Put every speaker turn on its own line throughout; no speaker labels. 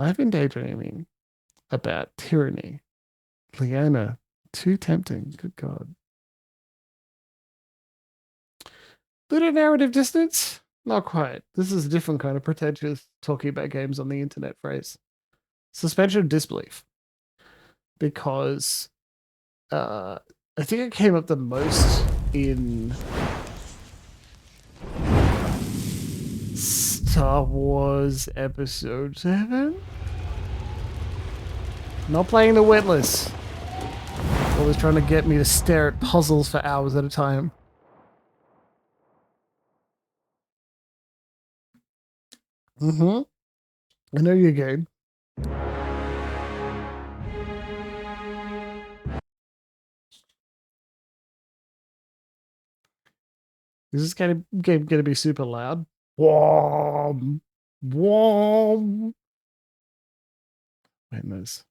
I've been daydreaming about Tyranny. Leanna, too tempting. Good God. Little narrative distance? Not quite. This is a different kind of pretentious talking about games on the internet phrase. Suspension of disbelief. Because I think it came up the most in Star Wars Episode 7? Not playing the Witless. Always trying to get me to stare at puzzles for hours at a time. Mm-hmm. I know your game. Is this game gonna be super loud? Wom! Wom! Goodness.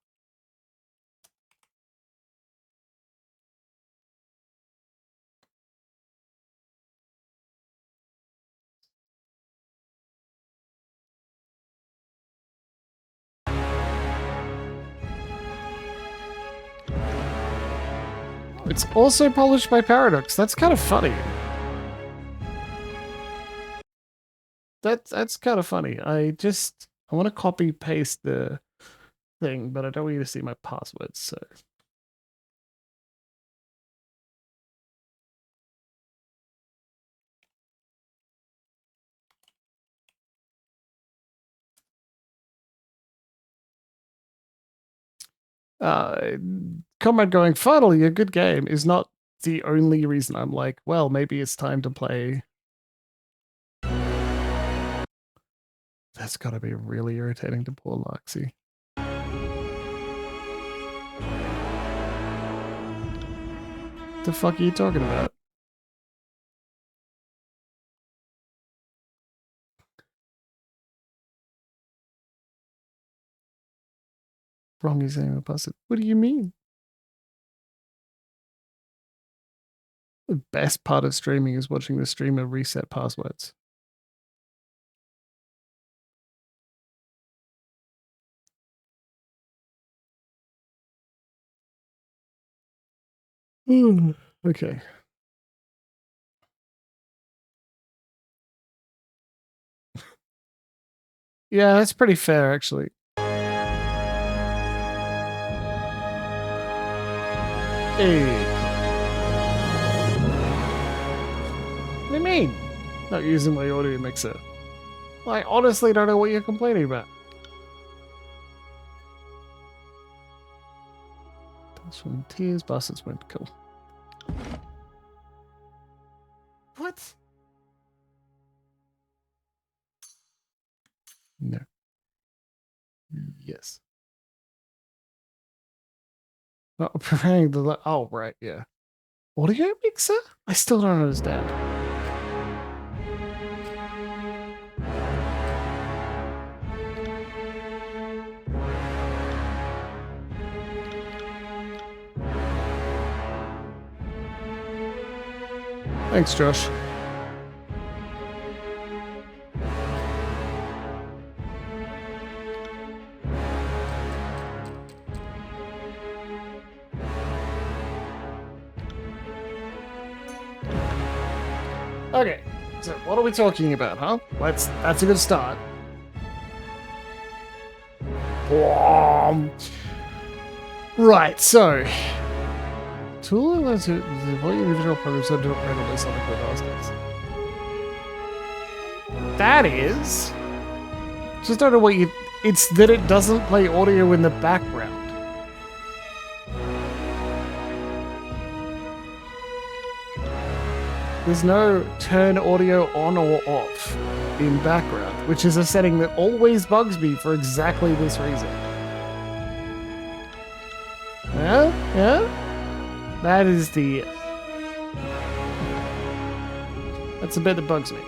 It's also published by Paradox. That's kind of funny. That's kind of funny. I want to copy paste the thing, but I don't want you to see my passwords, so. Comrade going, finally, a good game is not the only reason I'm like, well, maybe it's time to play. That's gotta be really irritating to poor Loxy. The fuck are you talking about? Wrong is saying opposite. What do you mean? The best part of streaming is watching the streamer reset passwords. Okay. Yeah, that's pretty fair, actually. Hey. What do you mean? Not using my audio mixer. I honestly don't know what you're complaining about. That's from tears, bastards went cool. What? No. Yes. Not preparing the. Oh, right, yeah. Audio mixer? I still don't understand. Thanks, Josh. Okay, so what are we talking about, huh? That's a good start. Right, so tool allows you to deploy individual programs into randomly Sonic Masters. That is just don't know what you. It's that it doesn't play audio in the background. There's no turn audio on or off in background, which is a setting that always bugs me for exactly this reason. Yeah? That is the... That's a bit that bugs me.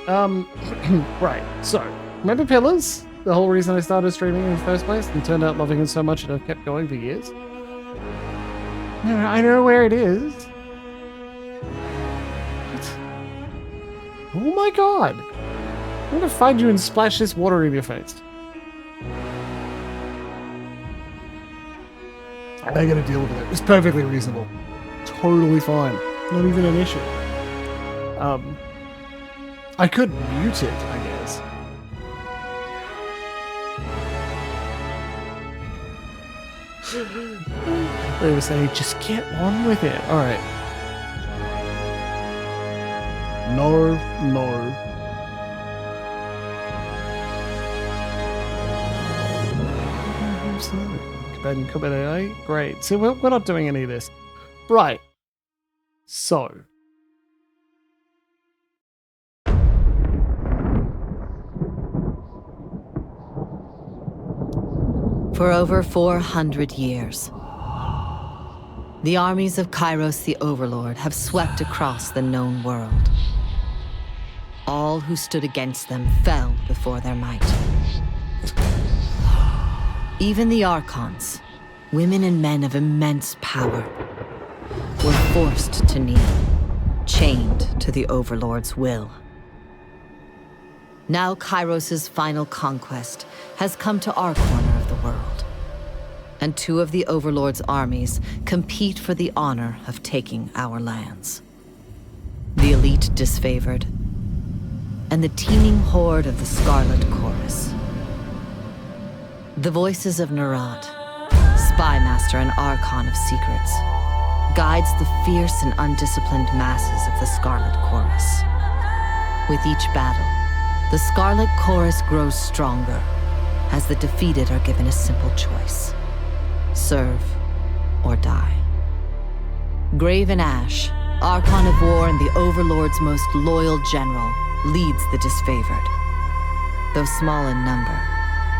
Right, so, remember Pillars? The whole reason I started streaming in the first place and turned out loving it so much that I've kept going for years? I know where it is. Oh my god! I'm gonna find you and splash this water in your face. They're gonna deal with it. It's perfectly reasonable. Totally fine. Not even an issue. I could mute it, I guess. They were saying, just get on with it. Alright. No, no. Combat AI? Great. See, we're not doing any of this. Right. So.
For over 400 years, the armies of Kyros the Overlord have swept across the known world. All who stood against them fell before their might. Even the Archons, women and men of immense power, were forced to kneel, chained to the Overlord's will. Now Kyros' final conquest has come to our corner of the world, and two of the Overlord's armies compete for the honor of taking our lands. The elite disfavored, and the teeming horde of the Scarlet Chorus. The voices of Nerat, spymaster and Archon of secrets, guides the fierce and undisciplined masses of the Scarlet Chorus. With each battle, the Scarlet Chorus grows stronger, as the defeated are given a simple choice: serve or die. Graven Ash, Archon of War and the Overlord's most loyal general, leads the disfavored. Though small in number,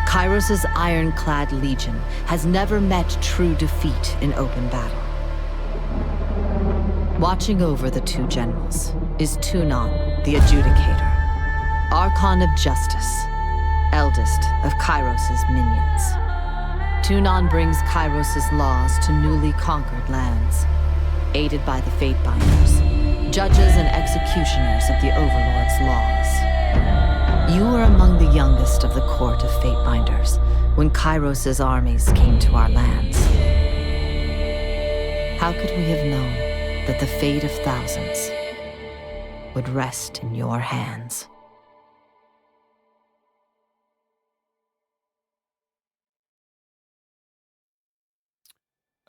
Kyros' ironclad legion has never met true defeat in open battle. Watching over the two generals is Tyranny, the adjudicator, Archon of Justice, eldest of Kyros' minions. Tyranny brings Kyros' laws to newly conquered lands, aided by the Fatebinders, judges and executioners of the Overlord's laws. You were among the youngest of the court of Fatebinders when Kyros' armies came to our lands. How could we have known that the fate of thousands would rest in your hands?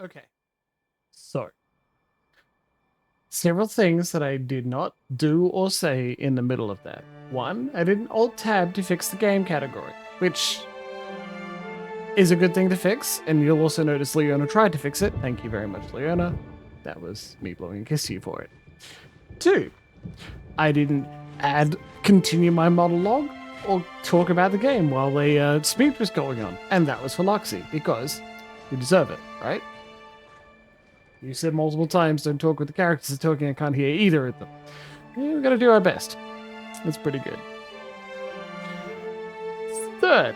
Okay. So. Several things that I did not do or say in the middle of that. One, I didn't Alt-Tab to fix the game category, which is a good thing to fix, and you'll also notice Leona tried to fix it. Thank you very much, Leona. That was me blowing a kiss to you for it. Two, I didn't continue my monologue or talk about the game while the speech was going on, and that was for Luxie, because you deserve it, right? You said multiple times, don't talk with the characters talking, I can't hear either of them. Yeah, we're going to do our best. That's pretty good. Third.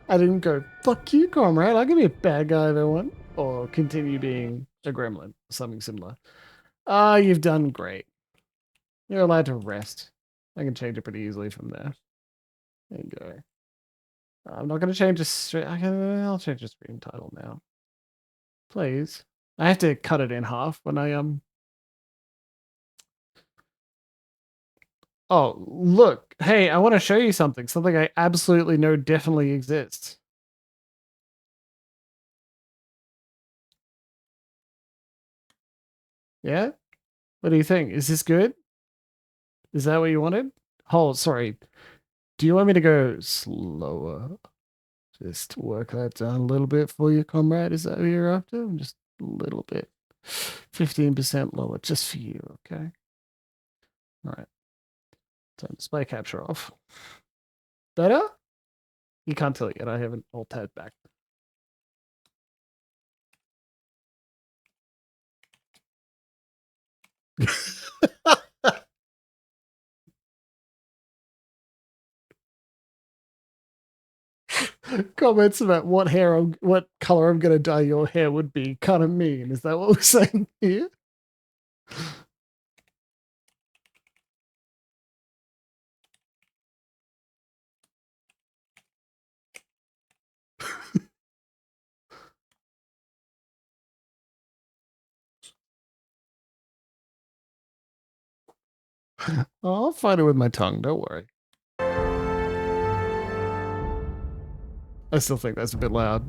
I didn't go, fuck you, comrade. I'll give you a bad guy if I want. Or continue being a gremlin, or something similar. You've done great. You're allowed to rest. I can change it pretty easily from there. There you go. I'm not going to change the stream. I'll change the stream title now. Please. I have to cut it in half when I Oh, look. Hey, I want to show you something. Something I absolutely know definitely exists. Yeah? What do you think? Is this good? Is that what you wanted? Oh, sorry. Do you want me to go slower? Just work that down a little bit for you, comrade. Is that what you're after? Just a little bit. 15% lower, just for you, okay? All right. Turn display capture off. Better? You can't tell yet. I haven't alt-tabbed back. Comments about what color I'm gonna dye your hair would be kind of mean. Is that what we're saying here? Oh, I'll fight it with my tongue, don't worry. I still think that's a bit loud.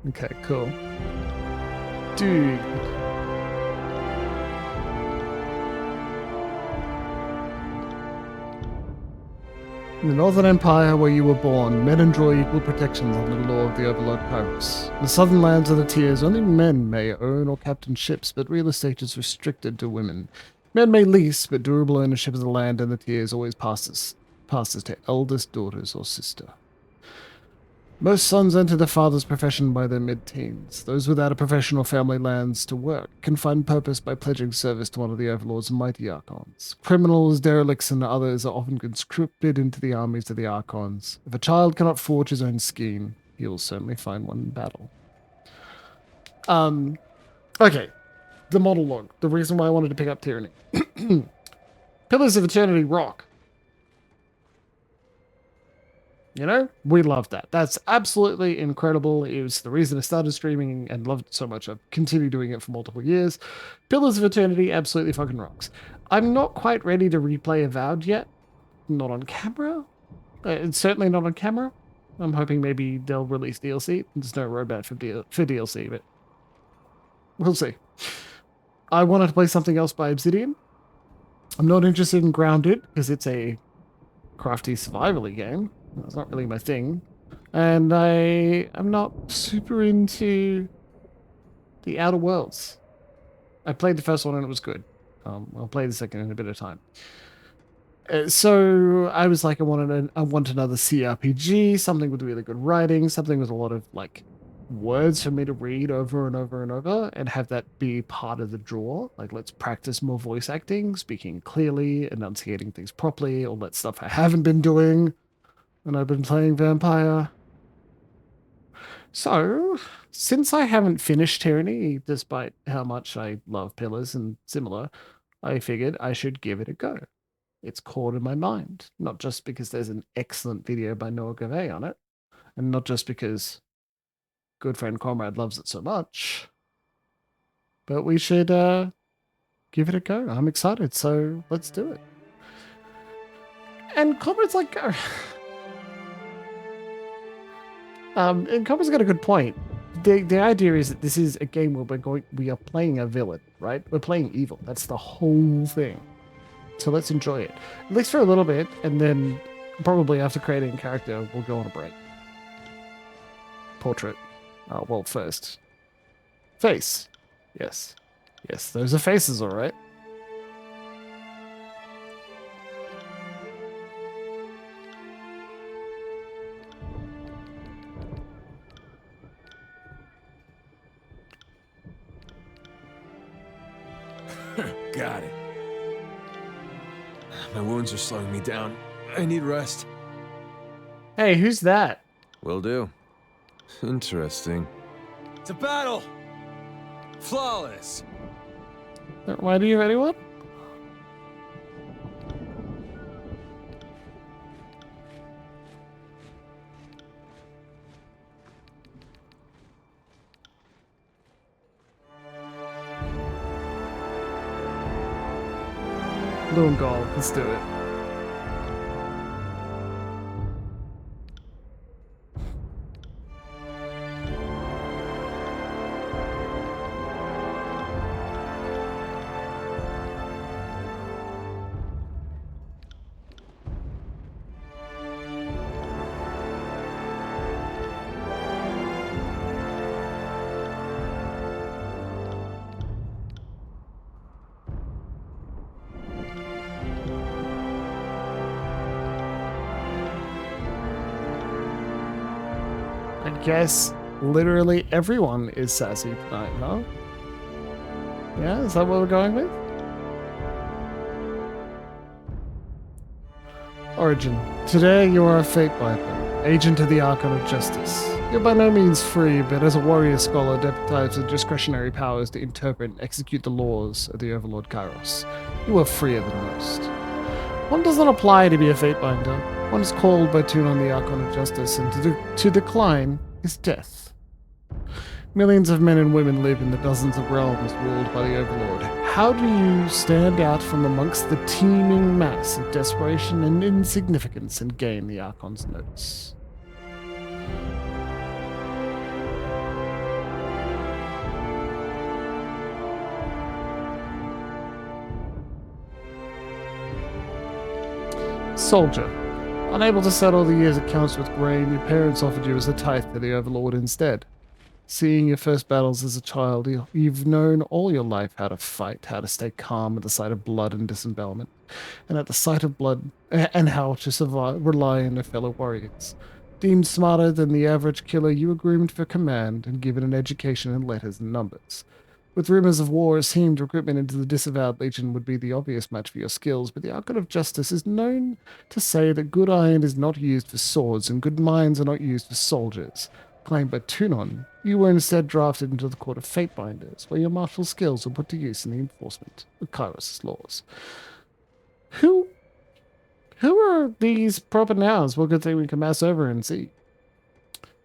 Okay, cool. Dude. In the Northern Empire, where you were born, men enjoy equal protections under the law of the Overlord Kyros. In the southern lands of the Tiers, only men may own or captain ships, but real estate is restricted to women. Men may lease, but durable ownership of the land in the Tiers always passes to eldest daughters or sister. Most sons enter their father's profession by their mid-teens. Those without a professional family lands to work can find purpose by pledging service to one of the Overlord's mighty Archons. Criminals, derelicts, and others are often conscripted into the armies of the Archons. If a child cannot forge his own scheme, he will certainly find one in battle. Okay. The model log. The reason why I wanted to pick up Tyranny. Pillars of Eternity rock. You know, we love that. That's absolutely incredible. It was the reason I started streaming and loved it so much. I've continued doing it for multiple years. Pillars of Eternity absolutely fucking rocks. I'm not quite ready to replay Avowed yet. Not on camera. It's certainly not on camera. I'm hoping maybe they'll release DLC. There's no roadmap for DLC, but we'll see. I wanted to play something else by Obsidian. I'm not interested in Grounded because it's a crafty survival-y game. That's not really my thing. And I'm not super into the Outer Worlds. I played the first one and it was good. I'll play the second in a bit of time. So I was like, I want another CRPG, something with really good writing, something with a lot of like words for me to read over and over and over and have that be part of the draw. Like, let's practice more voice acting, speaking clearly, enunciating things properly, all that stuff I haven't been doing when I've been playing Vampire. So, since I haven't finished Tyranny, despite how much I love Pillars and similar, I figured I should give it a go. It's core in my mind, not just because there's an excellent video by Noah Gavay on it, and not just because good friend Comrade loves it so much, but we should give it a go. I'm excited, so let's do it. And Comrade's like... and Comrade's got a good point. The idea is that this is a game where we are playing a villain, right? We're playing evil. That's the whole thing. So let's enjoy it. At least for a little bit, and then probably after creating a character, we'll go on a break. Portrait. Well, first. Face. Yes. Yes, those are faces, all right.
Got it. My wounds are slowing me down. I need rest.
Hey, who's that?
Will do. Interesting. To battle! Flawless!
That remind you of anyone? Blue and gold, let's do it. I guess literally everyone is sassy tonight, huh? Yeah, is that what we're going with? Origin. Today you are a fate wiper, agent of the Archon of Justice. You're by no means free, but as a warrior scholar deputized with discretionary powers to interpret and execute the laws of the Overlord Kyros, you are freer than most. One does not apply to be a fate binder. One is called by Tune on the Archon of Justice, and to decline is death. Millions of men and women live in the dozens of realms ruled by the Overlord. How do you stand out from amongst the teeming mass of desperation and insignificance and gain the Archon's notice? Soldier. Unable to settle the year's accounts with grain, your parents offered you as a tithe to the Overlord instead. Seeing your first battles as a child, you've known all your life how to fight, how to stay calm at the sight of blood and disembowelment, and at the sight of blood, and how to survive, rely on your fellow warriors. Deemed smarter than the average killer, you were groomed for command and given an education in letters and numbers. With rumors of war, it seemed recruitment into the disavowed legion would be the obvious match for your skills, but the Archon of Justice is known to say that good iron is not used for swords and good minds are not used for soldiers. Claimed by Tunon, you were instead drafted into the Court of Fatebinders, where your martial skills were put to use in the enforcement of Kyros' laws. Who are these proper nouns? Well, good thing we can mass over and see.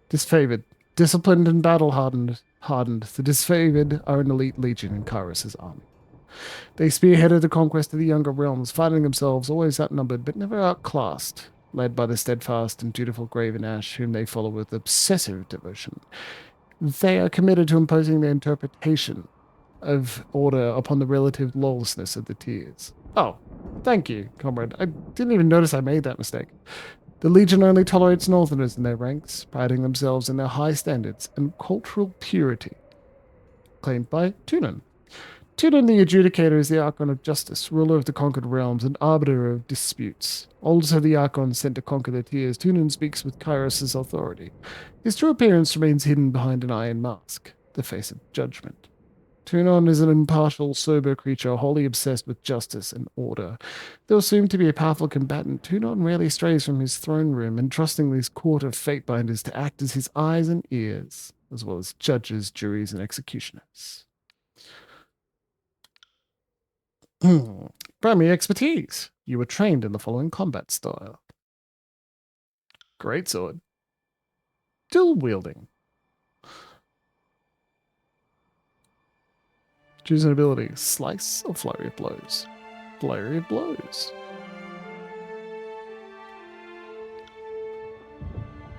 Disfavored. Disciplined and battle-hardened, the disfavored are an elite legion in Kyros' army. They spearheaded the conquest of the younger realms, finding themselves always outnumbered but never outclassed, led by the steadfast and dutiful Graven Ash, whom they follow with obsessive devotion. They are committed to imposing their interpretation of order upon the relative lawlessness of the tiers. Oh, thank you, comrade. I didn't even notice I made that mistake. The Legion only tolerates Northerners in their ranks, priding themselves in their high standards and cultural purity. Claimed by Tunon. Tunon the Adjudicator is the Archon of Justice, ruler of the conquered realms and arbiter of disputes. Oldest of the Archons sent to conquer the tiers, Tunon speaks with Kyros' authority. His true appearance remains hidden behind an iron mask, the face of judgment. Tunon is an impartial, sober creature, wholly obsessed with justice and order. Though assumed to be a powerful combatant, Tunon rarely strays from his throne room, entrusting this court of fatebinders to act as his eyes and ears, as well as judges, juries, and executioners. Primary expertise. You were trained in the following combat style. Greatsword. Dual wielding. Choose an ability. Slice or flurry of blows. Flurry of blows.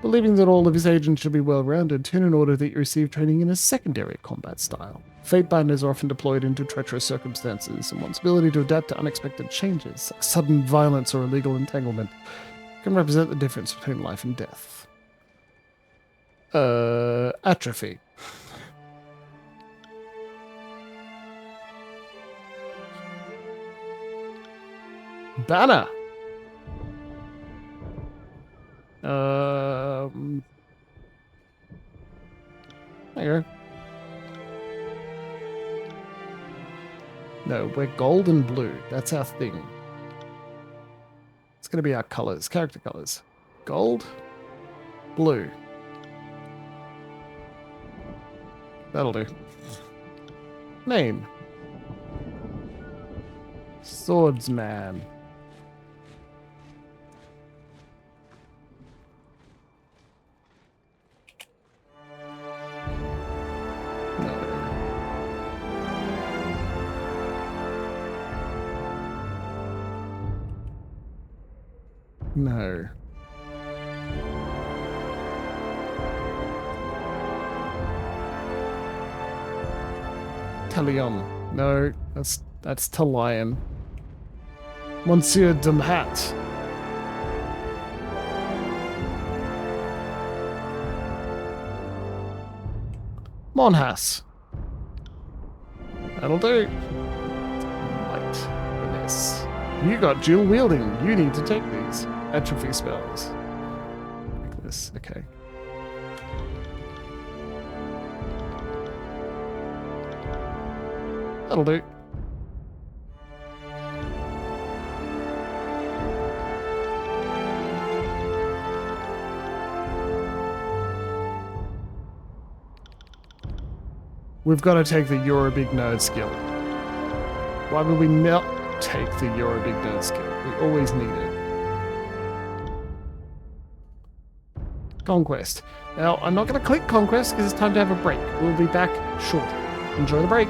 Believing that all of his agents should be well-rounded, Tunon ordered that you receive training in a secondary combat style. Fatebinders are often deployed into treacherous circumstances, and one's ability to adapt to unexpected changes, like sudden violence or illegal entanglement, can represent the difference between life and death. Atrophy. Banner. There you go. No, we're gold and blue. That's our thing. It's going to be our colors, character colors. Gold, blue. That'll do. Name. Swordsman. No. Talion. No, that's Talion. Monsieur Dumhat. Monhas. That'll do. Light. Finesse. You got dual wielding. You need to take these. Atrophy spells. Like this. Okay. That'll do. We've got to take the You're a Big Nerd skill. Why would we not take the You're a Big Nerd skill? We always need it. Conquest. Now, I'm not going to click Conquest because it's time to have a break. We'll be back shortly. Enjoy the break.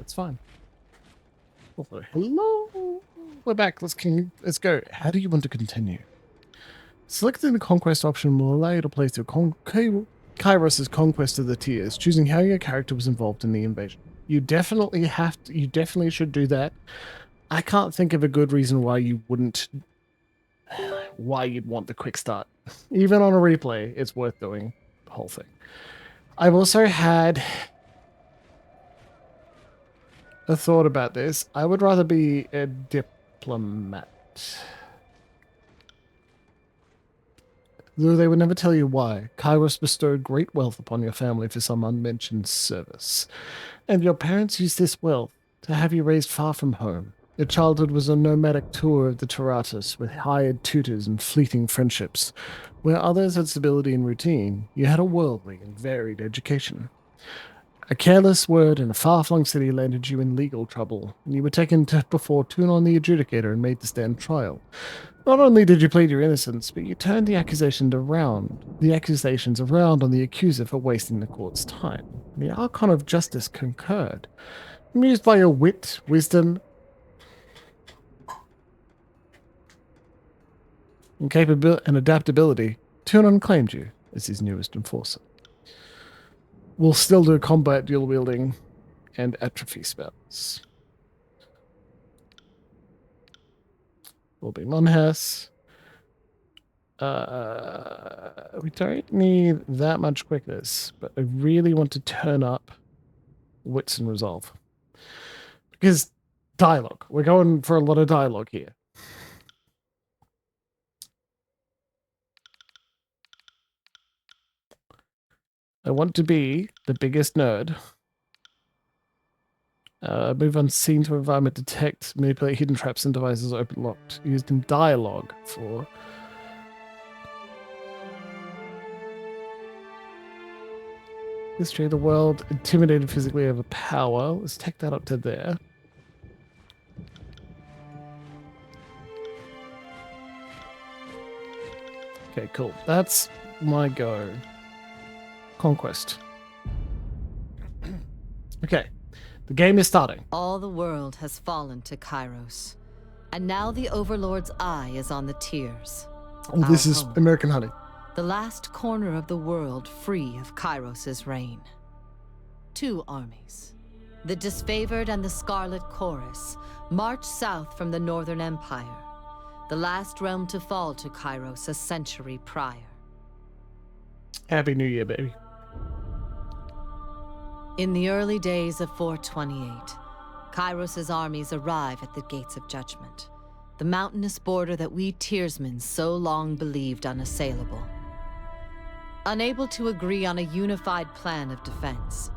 It's fine. Oh, hello. We're back. Let's go. How do you want to continue? Selecting the conquest option will allow you to place your Kyros' conquest of the tiers, choosing how your character was involved in the invasion. You definitely should do that. I can't think of a good reason why you wouldn't, why you'd want the quick start. Even on a replay, it's worth doing the whole thing. I've also had a thought about this. I would rather be a diplomat. Though they would never tell you why, Kyros bestowed great wealth upon your family for some unmentioned service. And your parents used this wealth to have you raised far from home. Your childhood was a nomadic tour of the Tyranny with hired tutors and fleeting friendships. Where others had stability and routine, you had a worldly and varied education. A careless word in a far-flung city landed you in legal trouble, and you were taken before Tunon the adjudicator and made to stand trial. Not only did you plead your innocence, but you turned the accusations around on the accuser for wasting the court's time. The Archon of Justice concurred. Amused by your wit, wisdom, and adaptability, Tunon claimed you as his newest enforcer. We'll still do combat, dual wielding, and atrophy spells. Will be Monhas. We don't need that much quickness, but I really want to turn up wits and resolve. Because dialogue. We're going for a lot of dialogue here. I want to be the biggest nerd. Move unseen to environment, detect, manipulate hidden traps and devices open locked. Used in dialogue for history of the world, intimidated physically over power. Let's take that up to there. Okay, cool. That's my go. Conquest. Okay. The game is starting.
All the world has fallen to Kyros, and now the Overlord's eye is on the tiers.
Oh, this is
home.
American Honey.
The last corner of the world free of Kyros' reign. Two armies, the Disfavored and the Scarlet Chorus, march south from the Northern Empire, the last realm to fall to Kyros a century prior.
Happy New Year, baby.
In the early days of 428, Kyros' armies arrive at the Gates of Judgment, the mountainous border that we Tiersmen so long believed unassailable. Unable to agree on a unified plan of defense,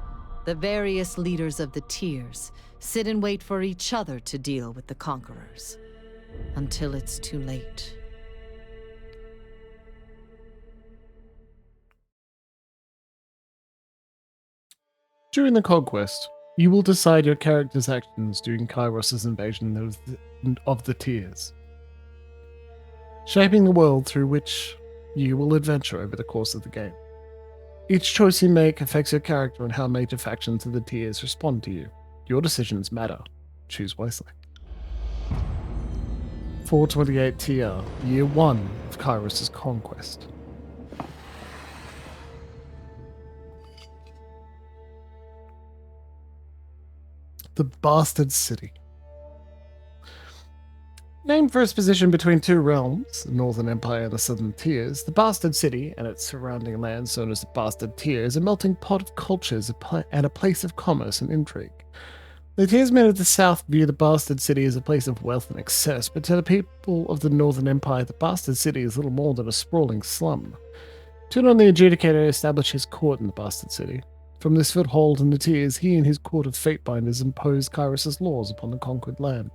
the various leaders of the Tiers sit and wait for each other to deal with the conquerors, until it's too late.
During the conquest, you will decide your character's actions during Kyros' invasion of the Tiers, shaping the world through which you will adventure over the course of the game. Each choice you make affects your character and how major factions of the Tiers respond to you. Your decisions matter. Choose wisely. 428 Tier, Year 1 of Kyros' conquest. The Bastard City. Named for its position between two realms, the Northern Empire and the Southern Tiers, the Bastard City and its surrounding lands, known as the Bastard Tier, is a melting pot of cultures and a place of commerce and intrigue. The Tiersmen of the South view the Bastard City as a place of wealth and excess, but to the people of the Northern Empire, the Bastard City is little more than a sprawling slum. Tunon the Adjudicator established his court in the Bastard City. From this foothold in the Tiers, he and his court of Fatebinders imposed Kyros' laws upon the conquered land.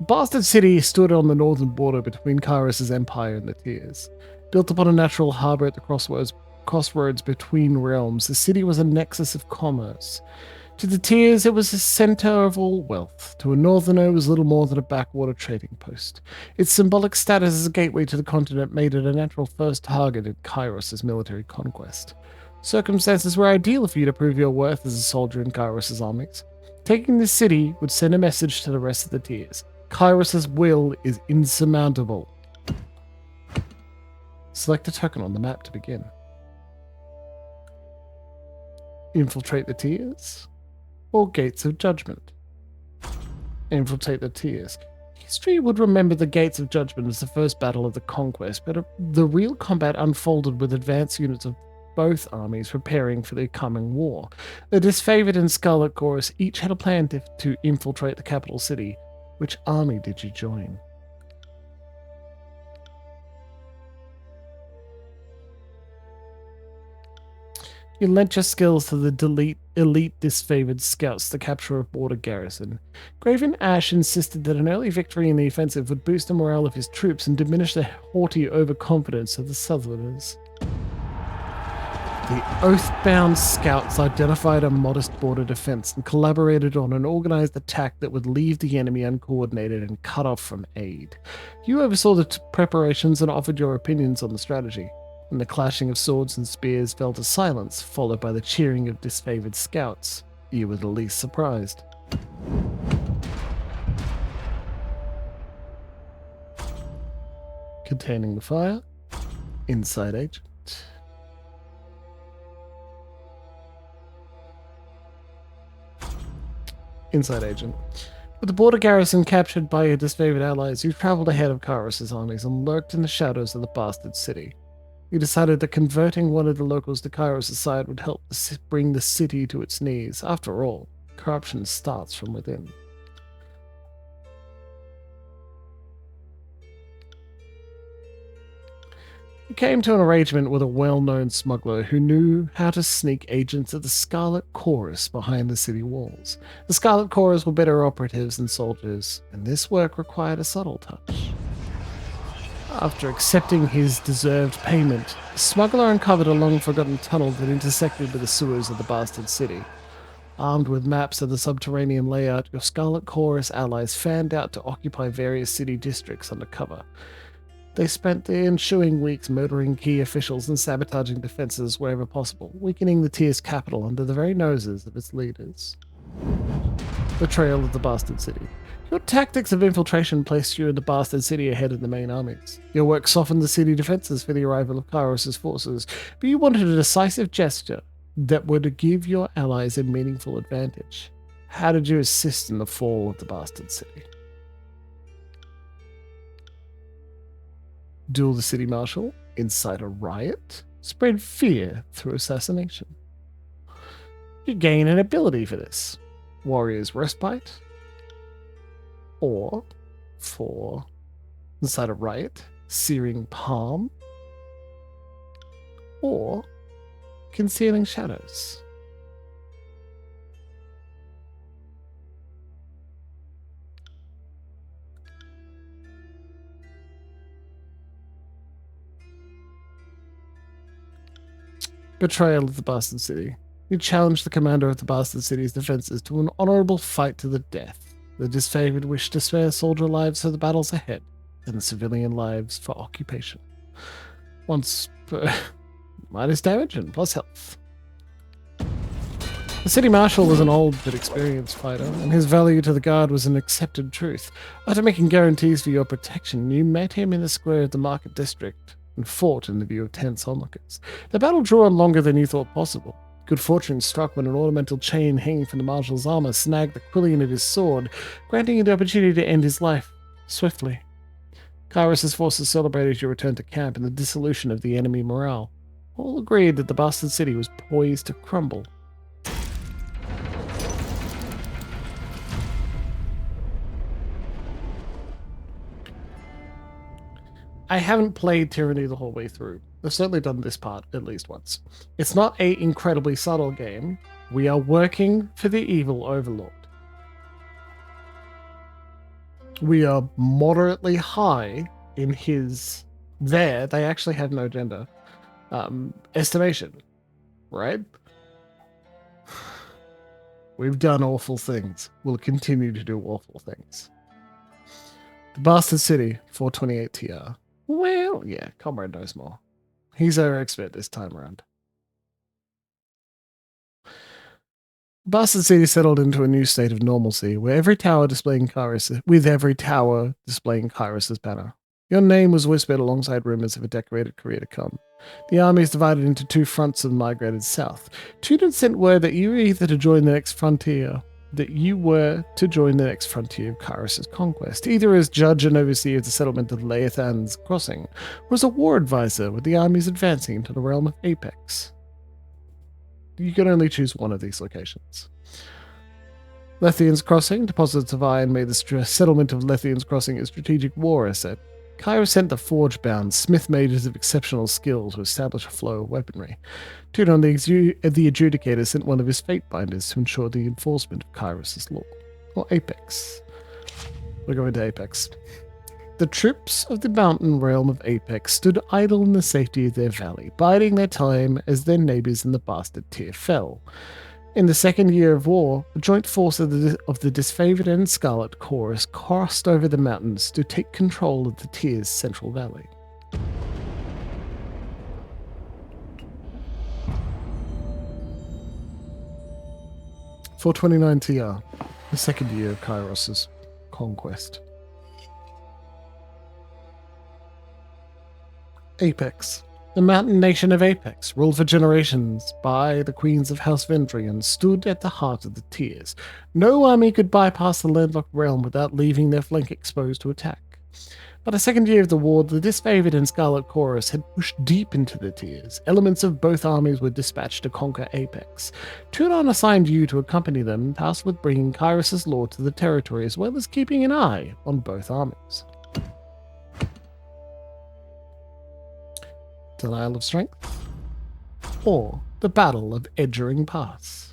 Bastard City stood on the northern border between Kyros' empire and the Tiers. Built upon a natural harbor at the crossroads between realms, the city was a nexus of commerce. To the Tiers, it was a center of all wealth. To a northerner, it was little more than a backwater trading post. Its symbolic status as a gateway to the continent made it a natural first target in Kyros' military conquest. Circumstances were ideal for you to prove your worth as a soldier in Kyros' armies. Taking the city would send a message to the rest of the tiers. Kyros' will is insurmountable. Select a token on the map to begin. Infiltrate the tiers or Gates of Judgment. Infiltrate the tiers. History would remember the Gates of Judgment as the first battle of the conquest, but the real combat unfolded with advanced units of both armies preparing for the coming war. The Disfavored and Scarlet Chorus each had a plan to infiltrate the capital city. Which army did you join? You lent your skills to the elite disfavored scouts to capture a border garrison. Graven Ash insisted that an early victory in the offensive would boost the morale of his troops and diminish the haughty overconfidence of the Southerners. The oath-bound scouts identified a modest border defense and collaborated on an organized attack that would leave the enemy uncoordinated and cut off from aid. You oversaw the preparations and offered your opinions on the strategy. When the clashing of swords and spears fell to silence, followed by the cheering of disfavored scouts, you were the least surprised. Containing the fire, inside agent. Inside agent. With the border garrison captured by your disfavored allies, you traveled ahead of Kyros' armies and lurked in the shadows of the bastard city. You decided that converting one of the locals to Kyros' side would help bring the city to its knees. After all, corruption starts from within. You came to an arrangement with a well-known smuggler who knew how to sneak agents of the Scarlet Chorus behind the city walls. The Scarlet Chorus were better operatives than soldiers, and this work required a subtle touch. After accepting his deserved payment, the smuggler uncovered a long-forgotten tunnel that intersected with the sewers of the bastard city. Armed with maps of the subterranean layout, your Scarlet Chorus allies fanned out to occupy various city districts under cover. They spent the ensuing weeks murdering key officials and sabotaging defenses wherever possible, weakening the tier's capital under the very noses of its leaders. Betrayal of the Bastard City. Your tactics of infiltration placed you in the Bastard City ahead of the main armies. Your work softened the city defenses for the arrival of Kyros' forces, but you wanted a decisive gesture that would give your allies a meaningful advantage. How did you assist in the fall of the Bastard City? Duel the city marshal, incite a riot, spread fear through assassination. You gain an ability for this. Warrior's Respite, or for incite a riot, Searing Palm, or Concealing Shadows. Betrayal of the Bastard City. You challenged the commander of the Bastard City's defenses to an honorable fight to the death. The disfavored wished to spare soldier lives for the battles ahead, and civilian lives for occupation. Once per minus damage and plus health. The city marshal was an old but experienced fighter, and his value to the guard was an accepted truth. After making guarantees for your protection, you met him in the square of the market district and fought in the view of 10 onlookers. The battle drew on longer than you thought possible. Good fortune struck when an ornamental chain hanging from the marshal's armor snagged the quillion of his sword, granting you the opportunity to end his life swiftly. Kyros' forces celebrated your return to camp and the dissolution of the enemy morale. All agreed that the Bastard City was poised to crumble. I haven't played Tyranny the whole way through. I've certainly done this part at least once. It's not an incredibly subtle game. We are working for the evil overlord. We are moderately high in his... they actually have no gender. Estimation. Right? We've done awful things. We'll continue to do awful things. The Bastard City, 428 TR. Well, yeah, Comrade knows more. He's our expert this time around. Bastard City settled into a new state of normalcy, where every tower displaying Kyros, banner. Your name was whispered alongside rumors of a decorated career to come. The army is divided into two fronts and migrated south. Tudor sent word that you were either to join the next frontier, of Kyros' conquest, either as judge and overseer of the settlement of Leathan's Crossing, or as a war advisor with the armies advancing into the realm of Apex. You can only choose one of these locations. Lethian's Crossing, deposits of iron made the settlement of Lethian's Crossing a strategic war asset. Kyros sent the forge-bound smith mages of exceptional skill to establish a flow of weaponry. Tudon, the adjudicator, sent one of his fate binders to ensure the enforcement of Kyros' law. Or Apex. We'll go into Apex. The troops of the mountain realm of Apex stood idle in the safety of their valley, biding their time as their neighbors in the bastard tier fell. In the second year of war, a joint force of the disfavored and Scarlet Chorus crossed over the mountains to take control of the tier's central valley. For 29 TR, the second year of Kyros' conquest. Apex. The mountain nation of Apex, ruled for generations by the queens of House Vendrian, stood at the heart of the tiers. No army could bypass the landlocked realm without leaving their flank exposed to attack. By the second year of the war, the disfavored and Scarlet Chorus had pushed deep into the tiers. Elements of both armies were dispatched to conquer Apex. Tudon assigned you to accompany them, tasked with bringing Kyros' law to the territory, as well as keeping an eye on both armies. Denial of Strength, or the Battle of Edgering Pass.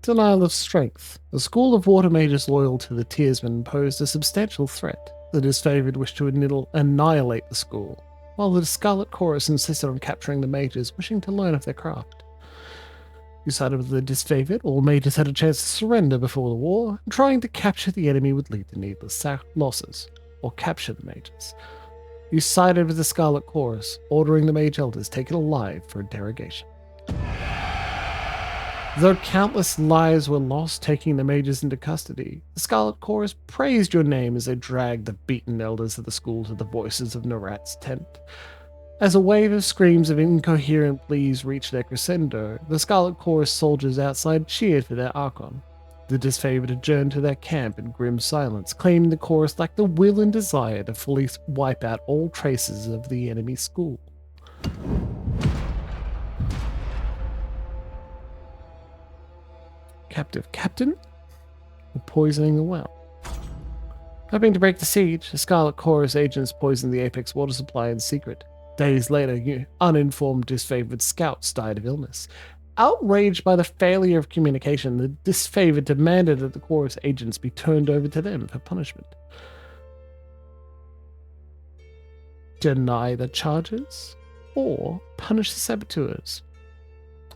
Denial of Strength. The school of water mages loyal to the Tiersmen posed a substantial threat. The disfavored wished to annihilate the school, while the Scarlet Chorus insisted on capturing the mages, wishing to learn of their craft. You sided with the disfavored. All mages had a chance to surrender before the war, and trying to capture the enemy would lead to needless losses, or capture the mages. You sided with the Scarlet Chorus, ordering the mage elders taken alive for interrogation. Though countless lives were lost taking the mages into custody, the Scarlet Chorus praised your name as they dragged the beaten elders of the school to the voices of Narat's tent. As a wave of screams of incoherent pleas reached their crescendo, the Scarlet Chorus soldiers outside cheered for their Archon. The disfavored adjourned to their camp in grim silence, claiming the chorus lacked the will and desire to fully wipe out all traces of the enemy school. Captive Captain? Or poisoning the well? Hoping to break the siege, the Scarlet Chorus agents poisoned the Apex water supply in secret. Days later, uninformed disfavored scouts died of illness. Outraged by the failure of communication, the disfavored demanded that the Chorus agents be turned over to them for punishment. Deny the charges, or punish the saboteurs.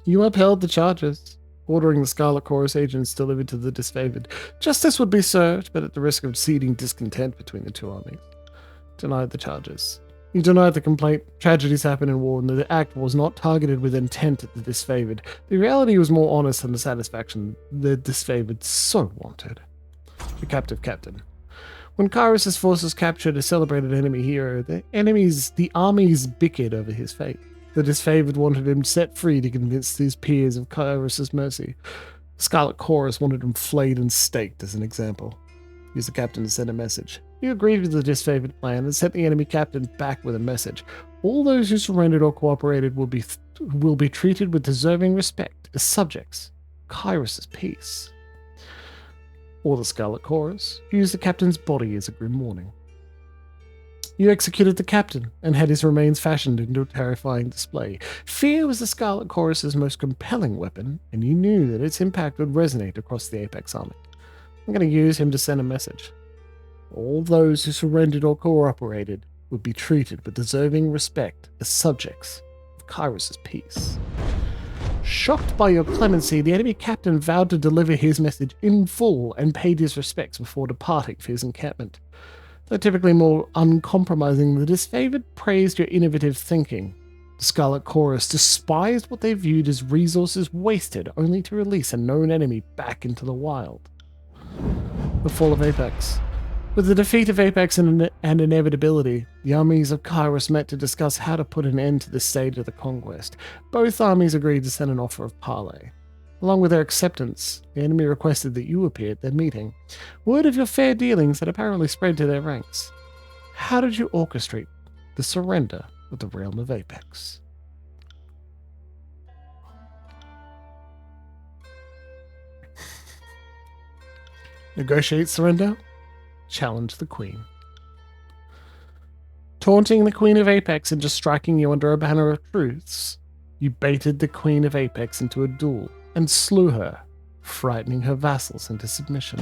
You upheld the charges, ordering the Scarlet Chorus agents delivered to the disfavored. Justice would be served, but at the risk of seeding discontent between the two armies. Denied the charges. You denied the complaint. Tragedies happen in war, and the act was not targeted with intent at the disfavored. The reality was more honest than the satisfaction the disfavored so wanted. The Captive Captain. When Kyros' forces captured a celebrated enemy hero, the armies bickered over his fate. The disfavored wanted him set free to convince his peers of Kyros' mercy. The Scarlet Chorus wanted him flayed and staked as an example. Use the captain to send a message. You agreed with the disfavored plan and sent the enemy captain back with a message. All those who surrendered or cooperated will be treated with deserving respect as subjects. Kyros' peace. Or the Scarlet Chorus used the captain's body as a grim warning. You executed the captain and had his remains fashioned into a terrifying display. Fear was the Scarlet Chorus's most compelling weapon, and you knew that its impact would resonate across the Apex army. I'm going to use him to send a message. All those who surrendered or cooperated would be treated with deserving respect as subjects of Kyros' peace. Shocked by your clemency, the enemy captain vowed to deliver his message in full and paid his respects before departing for his encampment. Though typically more uncompromising, the disfavored praised your innovative thinking. The Scarlet Chorus despised what they viewed as resources wasted only to release a known enemy back into the wild. The Fall of Apex. With the defeat of Apex and inevitability, the armies of Kyros met to discuss how to put an end to this stage of the conquest. Both armies agreed to send an offer of parley. Along with their acceptance, the enemy requested that you appear at their meeting. Word of your fair dealings had apparently spread to their ranks. How did you orchestrate the surrender of the realm of Apex? Negotiate surrender? Challenge the Queen. Taunting the Queen of Apex into striking you under a banner of truths, you baited the Queen of Apex into a duel and slew her, frightening her vassals into submission.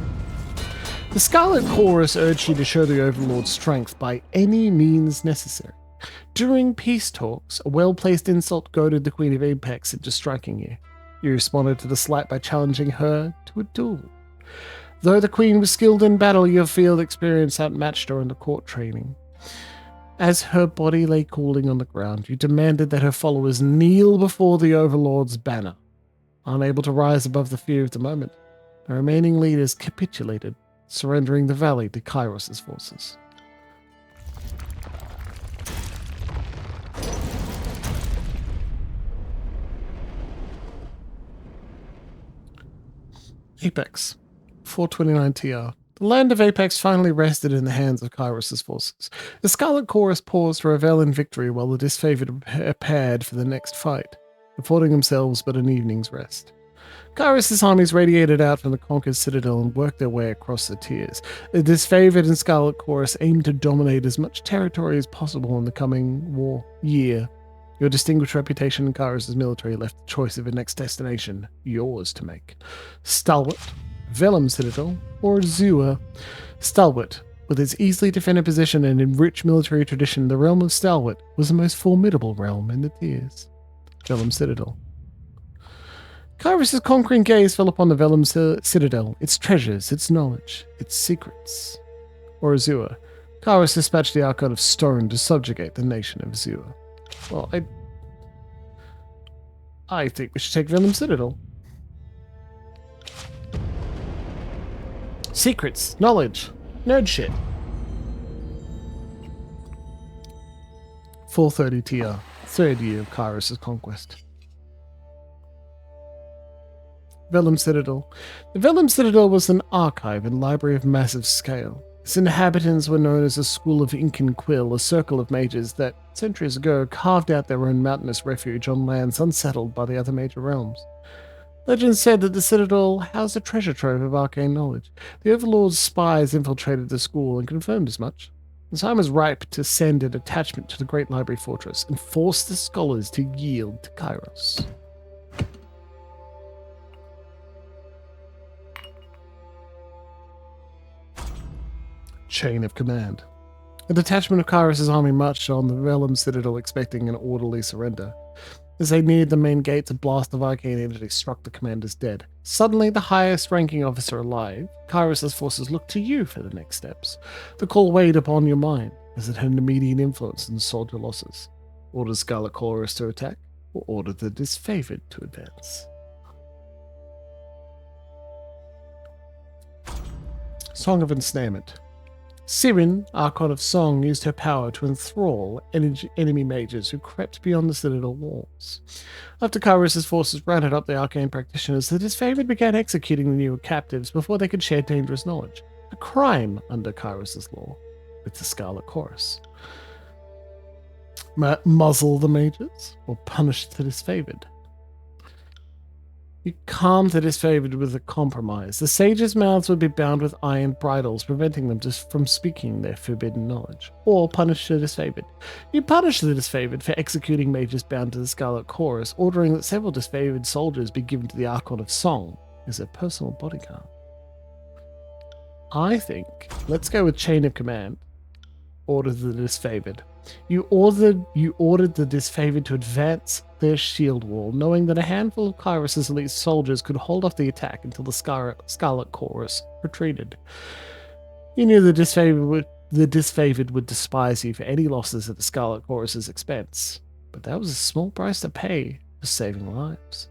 The Scarlet Chorus urged you to show the Overlord's strength by any means necessary. During peace talks, a well-placed insult goaded the Queen of Apex into striking you. You responded to the slight by challenging her to a duel. Though the Queen was skilled in battle, your field experience outmatched her in the court training. As her body lay cooling on the ground, you demanded that her followers kneel before the Overlord's banner. Unable to rise above the fear of the moment, the remaining leaders capitulated, surrendering the valley to Kyros' forces. Apex. 429 TR. The land of Apex finally rested in the hands of Kyros' forces. The Scarlet Chorus paused to revel in victory while the disfavored prepared for the next fight, affording themselves but an evening's rest. Kyros' armies radiated out from the conquered citadel and worked their way across the tiers. The disfavored and Scarlet Chorus aimed to dominate as much territory as possible in the coming year. Your distinguished reputation in Kyros' military left the choice of a next destination yours to make. Stalwart, Vellum Citadel, or Azure. Stalwart, with its easily defended position and enriched military tradition, the realm of Stalwart was the most formidable realm in the tiers. Vellum Citadel. Kyros' conquering gaze fell upon the Vellum Citadel, its treasures, its knowledge, its secrets. Or Azure. Kyros dispatched the Archon of Stone to subjugate the nation of Azure. Well, I think we should take Vellum Citadel. Secrets, knowledge, nerd shit. 430 TR, third year of Kyros' conquest. Vellum Citadel. The Vellum Citadel was an archive and library of massive scale. Its inhabitants were known as a school of Ink and Quill, a circle of mages that, centuries ago, carved out their own mountainous refuge on lands unsettled by the other major realms. Legend said that the Citadel housed a treasure trove of arcane knowledge. The Overlord's spies infiltrated the school and confirmed as much. The time was ripe to send a detachment to the Great Library Fortress and force the scholars to yield to Kyros. Chain of command. A detachment of Kyros' army marched on the Vellum Citadel expecting an orderly surrender. As they neared the main gates, a blast of arcane energy struck the commanders dead. Suddenly, the highest-ranking officer alive, Kyros' forces looked to you for the next steps. The call weighed upon your mind, as it had an immediate influence on soldier losses. Order Scarlet Chorus to attack, or order the disfavored to advance. Song of Ensnarement. Sirin, Archon of Song, used her power to enthrall enemy mages who crept beyond the citadel walls. After Kyros' forces rounded up the arcane practitioners, the disfavored began executing the newer captives before they could share dangerous knowledge. A crime under Kyros' law, with the Scarlet Chorus. Muzzle the mages, or punish the disfavored. You calmed the disfavored with a compromise. The sages' mouths would be bound with iron bridles, preventing them from speaking their forbidden knowledge. Or punish the disfavored. You punished the disfavored for executing mages bound to the Scarlet Chorus, ordering that several disfavored soldiers be given to the Archon of Song as their personal bodyguard. I think, let's go with Chain of Command. Order the disfavored. You ordered the disfavored to advance their shield wall, knowing that a handful of Kyros' elite soldiers could hold off the attack until the Scarlet Chorus retreated. You knew the disfavored the disfavored would despise you for any losses at the Scarlet Chorus's expense, but that was a small price to pay for saving lives.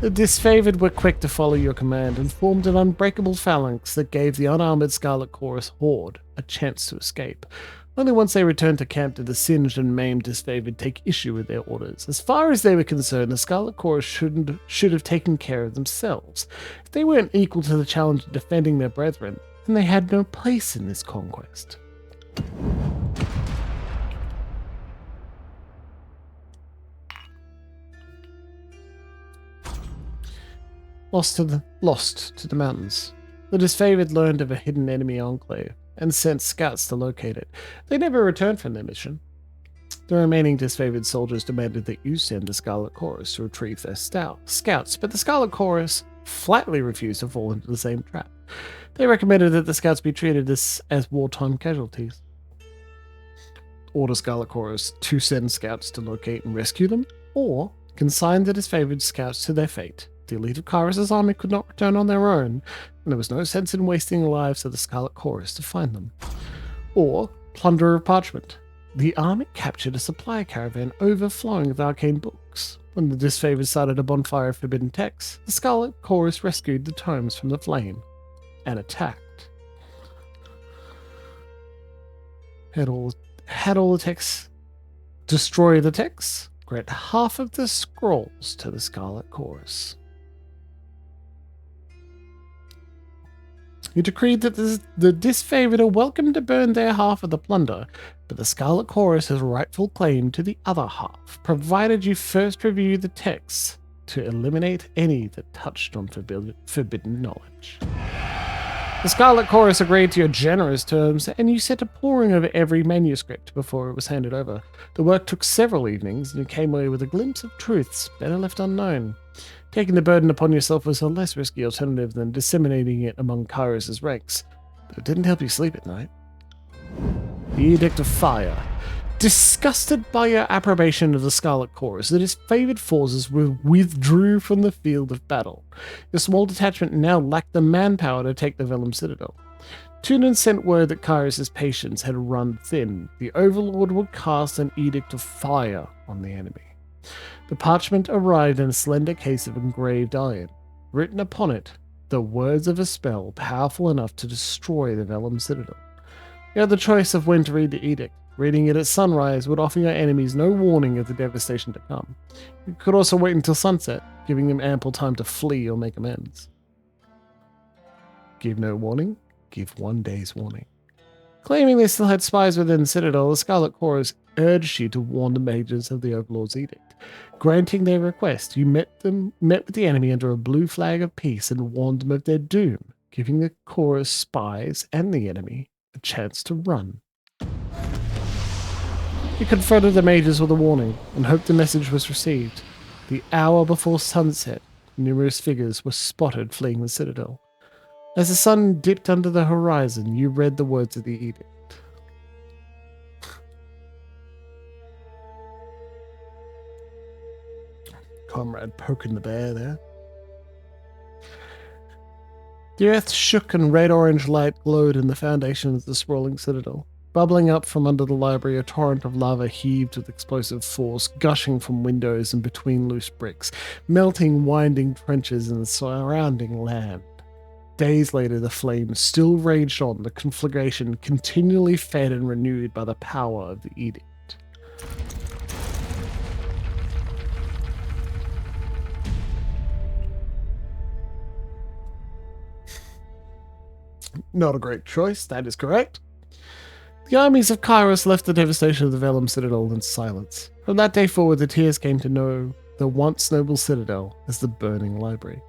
The disfavored were quick to follow your command and formed an unbreakable phalanx that gave the unarmored Scarlet Chorus horde a chance to escape. Only once they returned to camp did the singed and maimed disfavored take issue with their orders. As far as they were concerned, the Scarlet Chorus should have taken care of themselves. If they weren't equal to the challenge of defending their brethren, then they had no place in this conquest. Lost to the mountains. The disfavored learned of a hidden enemy enclave and sent scouts to locate it. They never returned from their mission. The remaining disfavored soldiers demanded that you send the Scarlet Chorus to retrieve their scouts, but the Scarlet Chorus flatly refused to fall into the same trap. They recommended that the scouts be treated as wartime casualties. Order Scarlet Chorus to send scouts to locate and rescue them, or consign the disfavored scouts to their fate. The elite of Kyros' army could not return on their own, and there was no sense in wasting the lives of the Scarlet Chorus to find them. Or plunder of parchment. The army captured a supply caravan overflowing with arcane books. When the disfavored started a bonfire of forbidden texts, the Scarlet Chorus rescued the tomes from the flame and attacked. Had all the texts. Destroy the texts. Grant half of the scrolls to the Scarlet Chorus. You decreed that the disfavored are welcome to burn their half of the plunder, but the Scarlet Chorus has rightful claim to the other half, provided you first review the texts to eliminate any that touched on forbidden knowledge. The Scarlet Chorus agreed to your generous terms, and you set a pouring over every manuscript before it was handed over. The work took several evenings, and you came away with a glimpse of truths better left unknown. Taking the burden upon yourself was a less risky alternative than disseminating it among Kyros' ranks, but it didn't help you sleep at night. The Edict of Fire. Disgusted by your approbation of the Scarlet Chorus, the disfavored forces withdrew from the field of battle. Your small detachment now lacked the manpower to take the Vellum Citadel. Tunin sent word that Kyros' patience had run thin. The Overlord would cast an Edict of Fire on the enemy. The parchment arrived in a slender case of engraved iron. Written upon it, the words of a spell powerful enough to destroy the Vellum Citadel. You had the choice of when to read the edict. Reading it at sunrise would offer your enemies no warning of the devastation to come. You could also wait until sunset, giving them ample time to flee or make amends. Give no warning, give 1 day's warning. Claiming they still had spies within the Citadel, the Scarlet Chorus urged you to warn the mages of the Overlord's edict. Granting their request, you met with the enemy under a blue flag of peace and warned them of their doom, giving the Chorus spies and the enemy a chance to run. You confronted the mages with a warning and hoped the message was received. The hour before sunset, numerous figures were spotted fleeing the Citadel. As the sun dipped under the horizon, you read the words of the edict. Comrade poking the bear there. The earth shook and red-orange light glowed in the foundation of the sprawling citadel. Bubbling up from under the library, a torrent of lava heaved with explosive force, gushing from windows and between loose bricks, melting winding trenches in the surrounding land. Days later, the flames still raged on, the conflagration continually fed and renewed by the power of the edict. Not a great choice, that is correct. The armies of Kyros left the devastation of the Vellum Citadel in silence. From that day forward, the Tears came to know the once noble citadel as the Burning Library.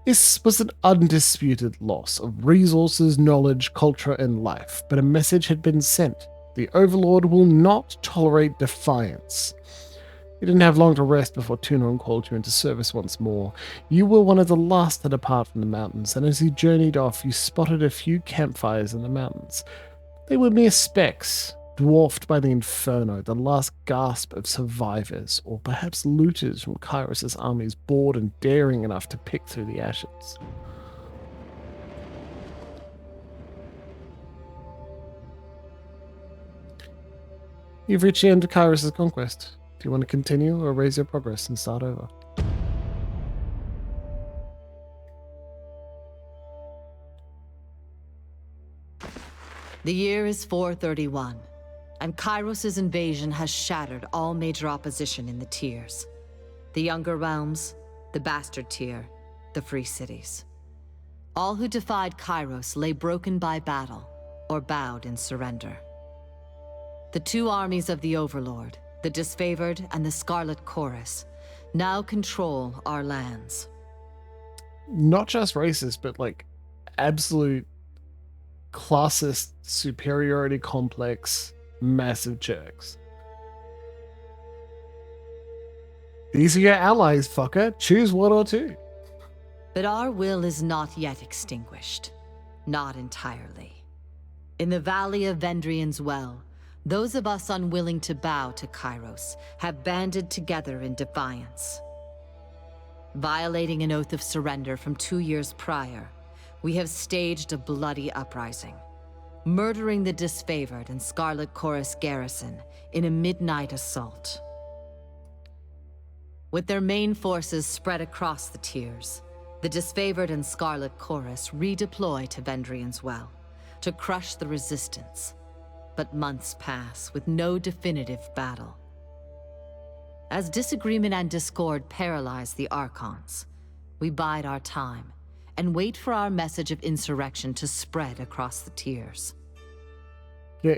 This was an undisputed loss of resources, knowledge, culture, and life, but a message had been sent. The Overlord will not tolerate defiance. You didn't have long to rest before Tunon called you into service once more. You were one of the last to depart from the mountains, and as you journeyed off, you spotted a few campfires in the mountains. They were mere specks, dwarfed by the inferno, the last gasp of survivors, or perhaps looters from Kyros' armies bored and daring enough to pick through the ashes. You've reached the end of Kyros' conquest. Do you want to continue or raise your progress and start over?
The year is 431, and Kyros' invasion has shattered all major opposition in the tiers. The Younger Realms, the Bastard Tier, the Free Cities. All who defied Kyros lay broken by battle, or bowed in surrender. The two armies of the Overlord, the Disfavored and the Scarlet Chorus, now control our lands.
Not just racist, but like absolute classist superiority complex, massive jerks. These are your allies, fucker. Choose one or two.
But our will is not yet extinguished. Not entirely. In the Valley of Vendrian's Well, those of us unwilling to bow to Kyros have banded together in defiance. Violating an oath of surrender from 2 years prior, we have staged a bloody uprising, murdering the Disfavored and Scarlet Chorus garrison in a midnight assault. With their main forces spread across the tiers, the Disfavored and Scarlet Chorus redeploy to Vendrian's Well to crush the resistance. But months pass with no definitive battle. As disagreement and discord paralyze the Archons, we bide our time and wait for our message of insurrection to spread across the tiers.
Yeah,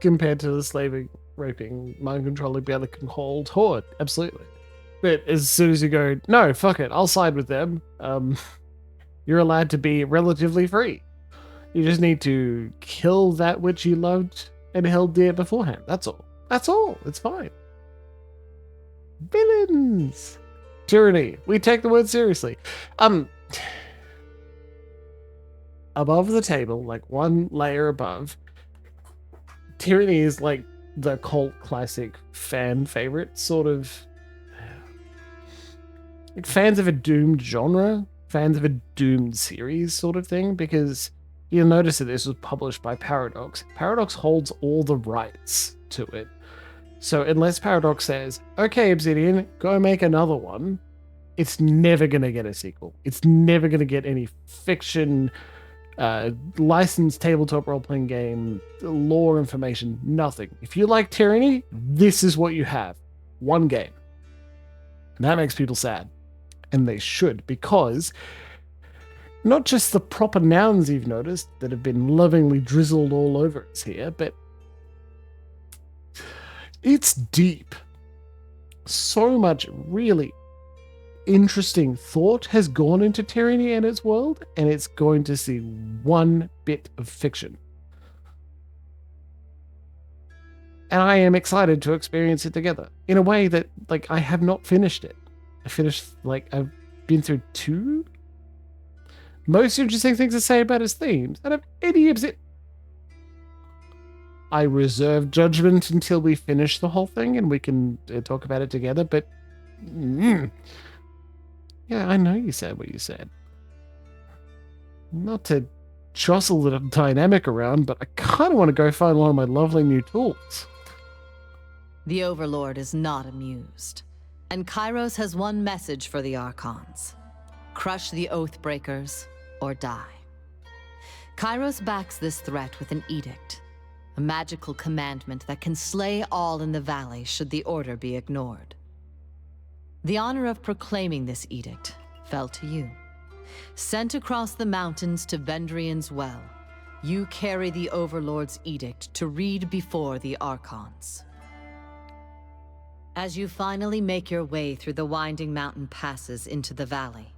compared to the slaving, raping, mind controlling, Belican hold horde, absolutely. But as soon as you go, no, fuck it, I'll side with them, you're allowed to be relatively free. You just need to kill that which you loved and held dear beforehand. That's all. That's all. It's fine. Villains. Tyranny. We take the word seriously. Above the table, like one layer above, Tyranny is like the cult classic fan favorite, sort of. Like fans of a doomed genre, fans of a doomed series sort of thing, because you'll notice that this was published by Paradox. Paradox holds all the rights to it. So unless Paradox says, okay, Obsidian, go make another one, it's never going to get a sequel. It's never going to get any fiction, licensed tabletop role-playing game, lore information, nothing. If you like Tyranny, this is what you have. One game. And that makes people sad. And they should, because not just the proper nouns you've noticed that have been lovingly drizzled all over us here, but it's deep. So much really interesting thought has gone into Tyranny and its world, and it's going to see one bit of fiction. And I am excited to experience it together in a way that, like, I have not finished it. I've been through 2 most interesting things to say about his themes out of any Obsidian. I reserve judgment until we finish the whole thing and we can talk about it together, but yeah, I know you said what you said. Not to jostle the dynamic around, but I kind of want to go find one of my lovely new tools.
The Overlord is not amused, and Kyros has one message for the Archons. Crush the Oathbreakers or die. Kyros backs this threat with an edict, a magical commandment that can slay all in the valley should the order be ignored. The honor of proclaiming this edict fell to you. Sent across the mountains to Vendrian's Well, you carry the Overlord's edict to read before the Archons. As you finally make your way through the winding mountain passes into the valley,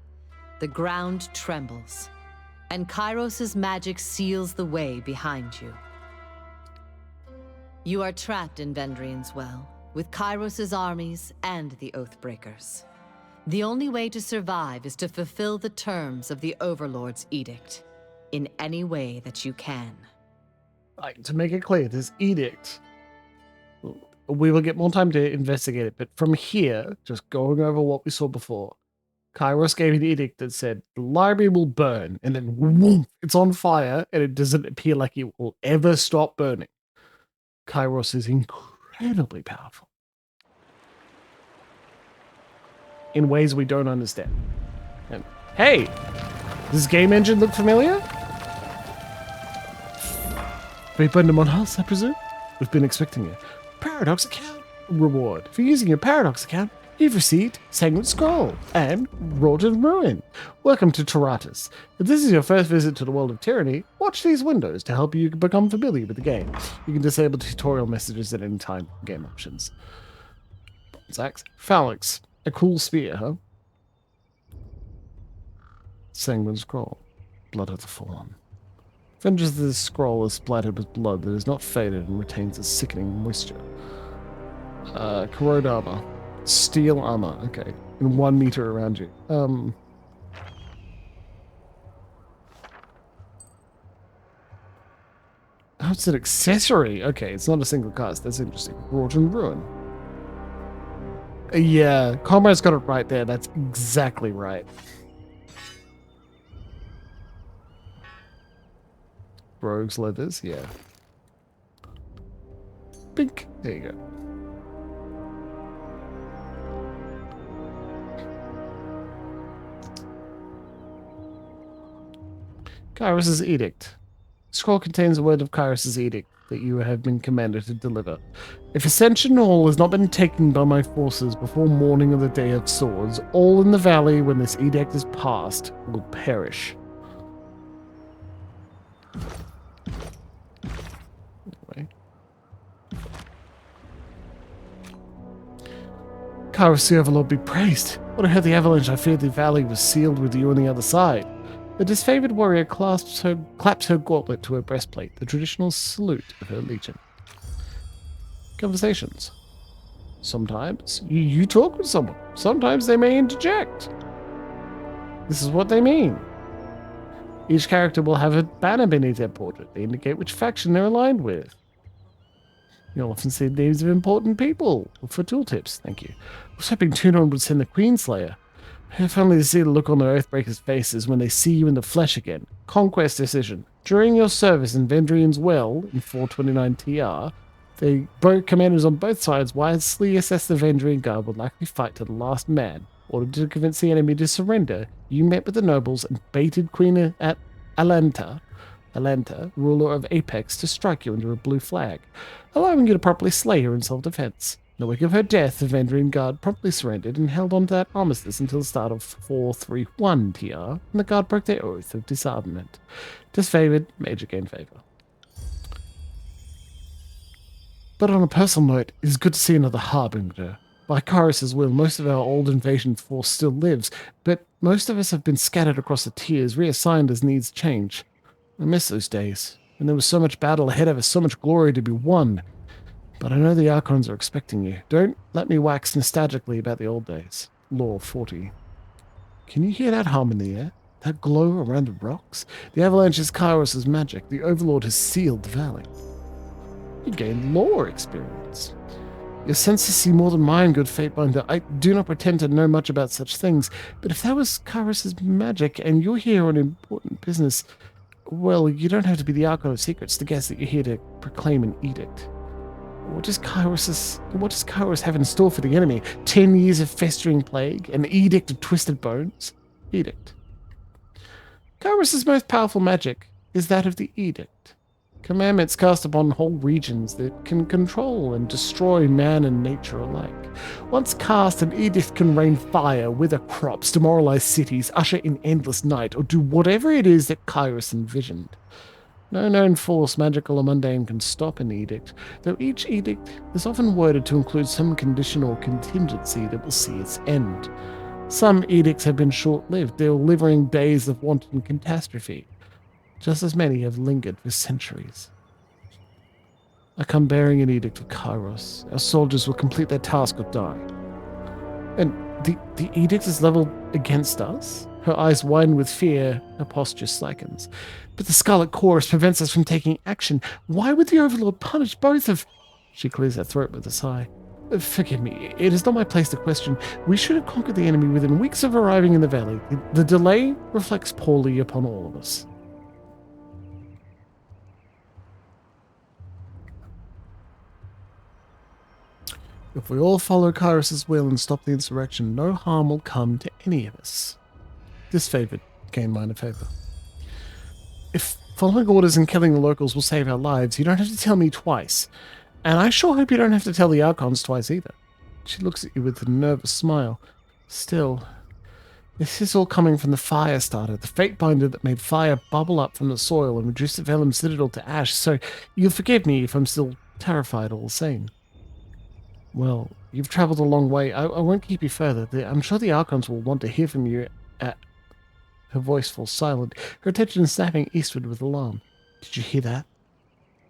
the ground trembles, and Kyros' magic seals the way behind you. You are trapped in Vendrian's Well, with Kyros' armies and the Oathbreakers. The only way to survive is to fulfill the terms of the Overlord's edict, in any way that you can.
Like, to make it clear, this edict, we will get more time to investigate it, but from here, just going over what we saw before, Kyros gave an edict that said the library will burn, and then whoomp, it's on fire, and it doesn't appear like it will ever stop burning. Kyros is incredibly incredibly powerful. In ways we don't understand. And hey, does this game engine look familiar? Reopened them on House, I presume? We've been expecting you. Paradox account reward. For using your Paradox account, you've received Sanguine Scroll and Wrought in Ruin. Welcome to Tyranny. If this is your first visit to the world of Tyranny, watch these windows to help you become familiar with the game. You can disable tutorial messages at any time from game options. Bronze Axe. Phalanx. A cool spear, huh? Sanguine Scroll. Blood of the Fallen. Fringes of this scroll is splattered with blood that is not faded and retains a sickening moisture. Corrode armor. Steel armor, okay. In 1 meter around you. Oh, it's an accessory. Okay, it's not a single cast. That's interesting. Wrought in Ruin. Yeah, Comrade's got it right there. That's exactly right. Rogue's leathers, yeah. Bink. There you go. Kyros' edict. The scroll contains a word of Kyros' edict that you have been commanded to deliver. If Ascension Hall has not been taken by my forces before morning of the Day of Swords, all in the valley when this edict is passed will perish. Anyway. Kyros the Overlord be praised. When I heard the avalanche, I feared the valley was sealed with you on the other side. The disfavored warrior claps her gauntlet to her breastplate, the traditional salute of her legion. Conversations. Sometimes you talk with someone. Sometimes they may interject. This is what they mean. Each character will have a banner beneath their portrait. They indicate which faction they're aligned with. You'll often see names of important people. For tooltips, thank you. I was hoping Tunon would send the Queenslayer. If only to see the look on their Oathbreakers' faces when they see you in the flesh again. Conquest decision. During your service in Vendrian's Well, in 429 TR, the commanders on both sides wisely assessed the Vendrian Guard would likely fight to the last man. Ordered to convince the enemy to surrender, you met with the nobles and baited Queen at Alanta, ruler of Apex, to strike you under a blue flag, allowing you to properly slay her in self-defense. In the wake of her death, the Vendrian Guard promptly surrendered and held on to that armistice until the start of 431 TR, and the Guard broke their oath of disarmament. Disfavored, major gain favor. But on a personal note, it is good to see another Harbinger. By Kyros' will, most of our old invasion force still lives, but most of us have been scattered across the tiers, reassigned as needs change. I miss those days, when there was so much battle ahead of us, so much glory to be won. But I know the Archons are expecting you. Don't let me wax nostalgically about the old days. Law 40. Can you hear that hum in the air? That glow around the rocks? The avalanche is Kyros' magic. The Overlord has sealed the valley. You gained lore experience. Your senses see more than mine, good Fatebinder. I do not pretend to know much about such things, but if that was Kyros' magic and you're here on important business, well, you don't have to be the Archon of Secrets to guess that you're here to proclaim an edict. What does Kyros have in store for the enemy? 10 years of festering plague? An edict of twisted bones? Edict. Kyros' most powerful magic is that of the edict. Commandments cast upon whole regions that can control and destroy man and nature alike. Once cast, an edict can rain fire, wither crops, demoralize cities, usher in endless night, or do whatever it is that Kyros envisioned. No known force, magical or mundane, can stop an edict, though each edict is often worded to include some condition or contingency that will see its end. Some edicts have been short-lived, delivering days of wanton catastrophe. Just as many have lingered for centuries. I come bearing an edict of Kyros. Our soldiers will complete their task or die. And the edict is leveled against us? Her eyes widen with fear, her posture slackens. But the Scarlet Chorus prevents us from taking action. Why would the Overlord punish both of... She clears her throat with a sigh. Forgive me, it is not my place to question. We should have conquered the enemy within weeks of arriving in the valley. The delay reflects poorly upon all of us. If we all follow Kyros' will and stop the insurrection, no harm will come to any of us. Disfavored, gain minor favor. If following orders and killing the locals will save our lives, you don't have to tell me twice. And I sure hope you don't have to tell the Archons twice either. She looks at you with a nervous smile. Still, this is all coming from the fire starter, the fate binder that made fire bubble up from the soil and reduced the Vellum Citadel to ash, so you'll forgive me if I'm still terrified all the same. Well, you've travelled a long way. I won't keep you further. I'm sure the Archons will want to hear from you at... Her voice falls silent, her attention snapping eastward with alarm. Did you hear that?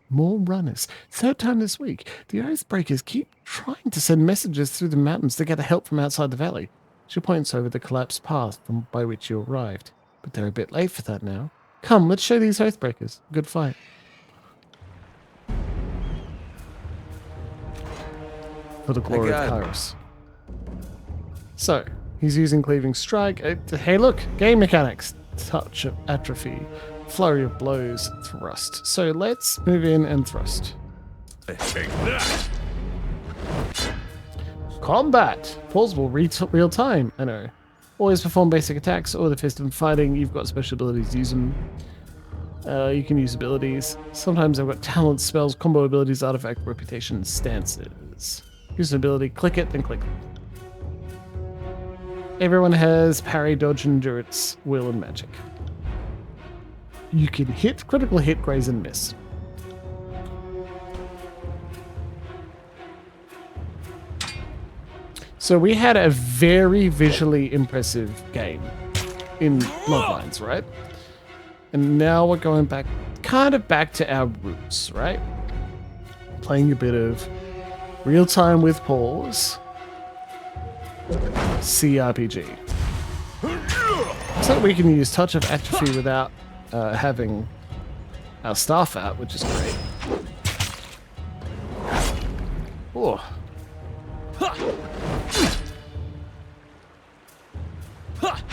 More runners. Third time this week. The Oathbreakers keep trying to send messages through the mountains to gather help from outside the valley. She points over the collapsed path by which you arrived. But they're a bit late for that now. Come, let's show these Oathbreakers. Good fight. For the glory of Kyros. So, he's using Cleaving Strike. Hey look, game mechanics. Touch of Atrophy. Flurry of Blows. Thrust. So let's move in and thrust. Combat! Plausible real time, I know. Always perform basic attacks or the Fist of Fighting. You've got special abilities, use them. You can use abilities. Sometimes I've got talents, spells, combo abilities, artifact, reputation, stances. Use an ability, click it, then click it. Everyone has parry, dodge, endurance, will, and magic. You can hit, critical hit, graze, and miss. So we had a very visually impressive game in Bloodlines, right? And now we're going back, kind of back to our roots, right? Playing a bit of real-time with pause. CRPG. So we can use Touch of Atrophy without having our staff out, which is great. Oh.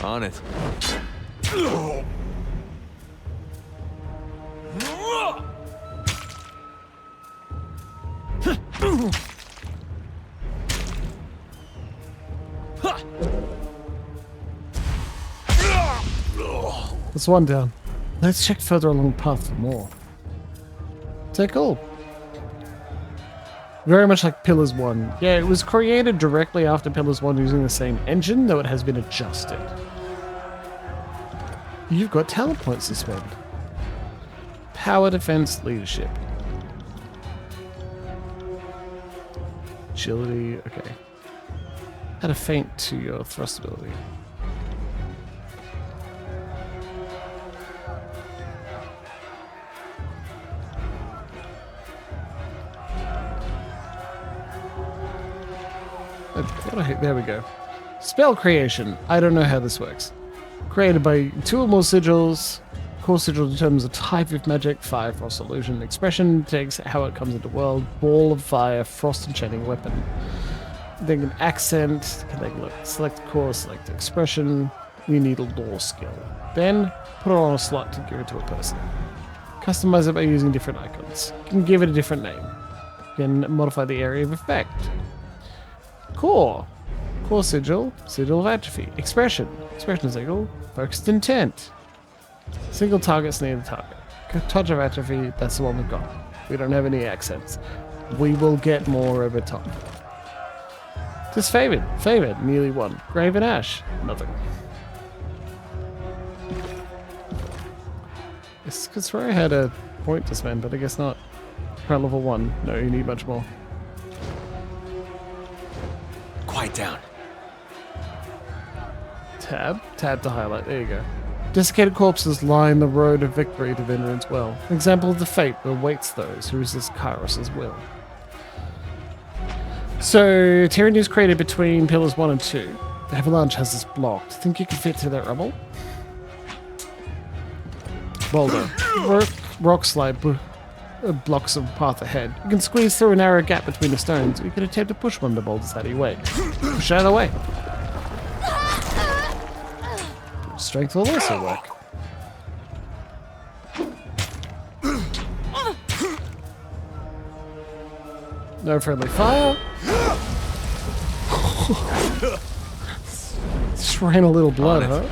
On it.
That's one down. Let's check further along the path for more. So cool. Very much like Pillars 1. Yeah, it was created directly after Pillars 1 using the same engine, though it has been adjusted. You've got talent points to spend. Power, defense, leadership. Agility, okay. Add a feint to your thrust ability. There we go. Spell creation. I don't know how this works. Created by 2 or more sigils. Core sigil determines the type of magic. Fire, frost, illusion. Expression takes how it comes into the world. Ball of fire, frost enchanting weapon. Then an accent. Can take a look. Select core, select expression. You need a lore skill. Then put it on a slot to give it to a person. Customize it by using different icons. You can give it a different name. You can modify the area of effect. Core. Core sigil. Sigil of atrophy. Expression. Expression sigil. Focused intent. Single targets near the target. Touch of atrophy. That's the one we've got. We don't have any accents. We will get more over time. Disfavored. Favored. Nearly 1. Graven ash. Nothing. It's because I had a point to spend, but I guess not. Around level 1. No, you need much more.
Quiet down.
Tab. Tab to highlight. There you go. Desiccated corpses line the road of victory to Veteran's Well. An example of the fate that awaits those who resist Kyros' will. So, Tyranny was created between Pillars 1 and 2. The Avalanche has this blocked. Think you can fit through that rubble? Boulder. Rock slide blocks a path ahead. You can squeeze through a narrow gap between the stones, or you can attempt to push one of the boulders out of your way. Push out of the way. Strength will also work. No friendly fire. Just ran a little blood,
On
huh?
it.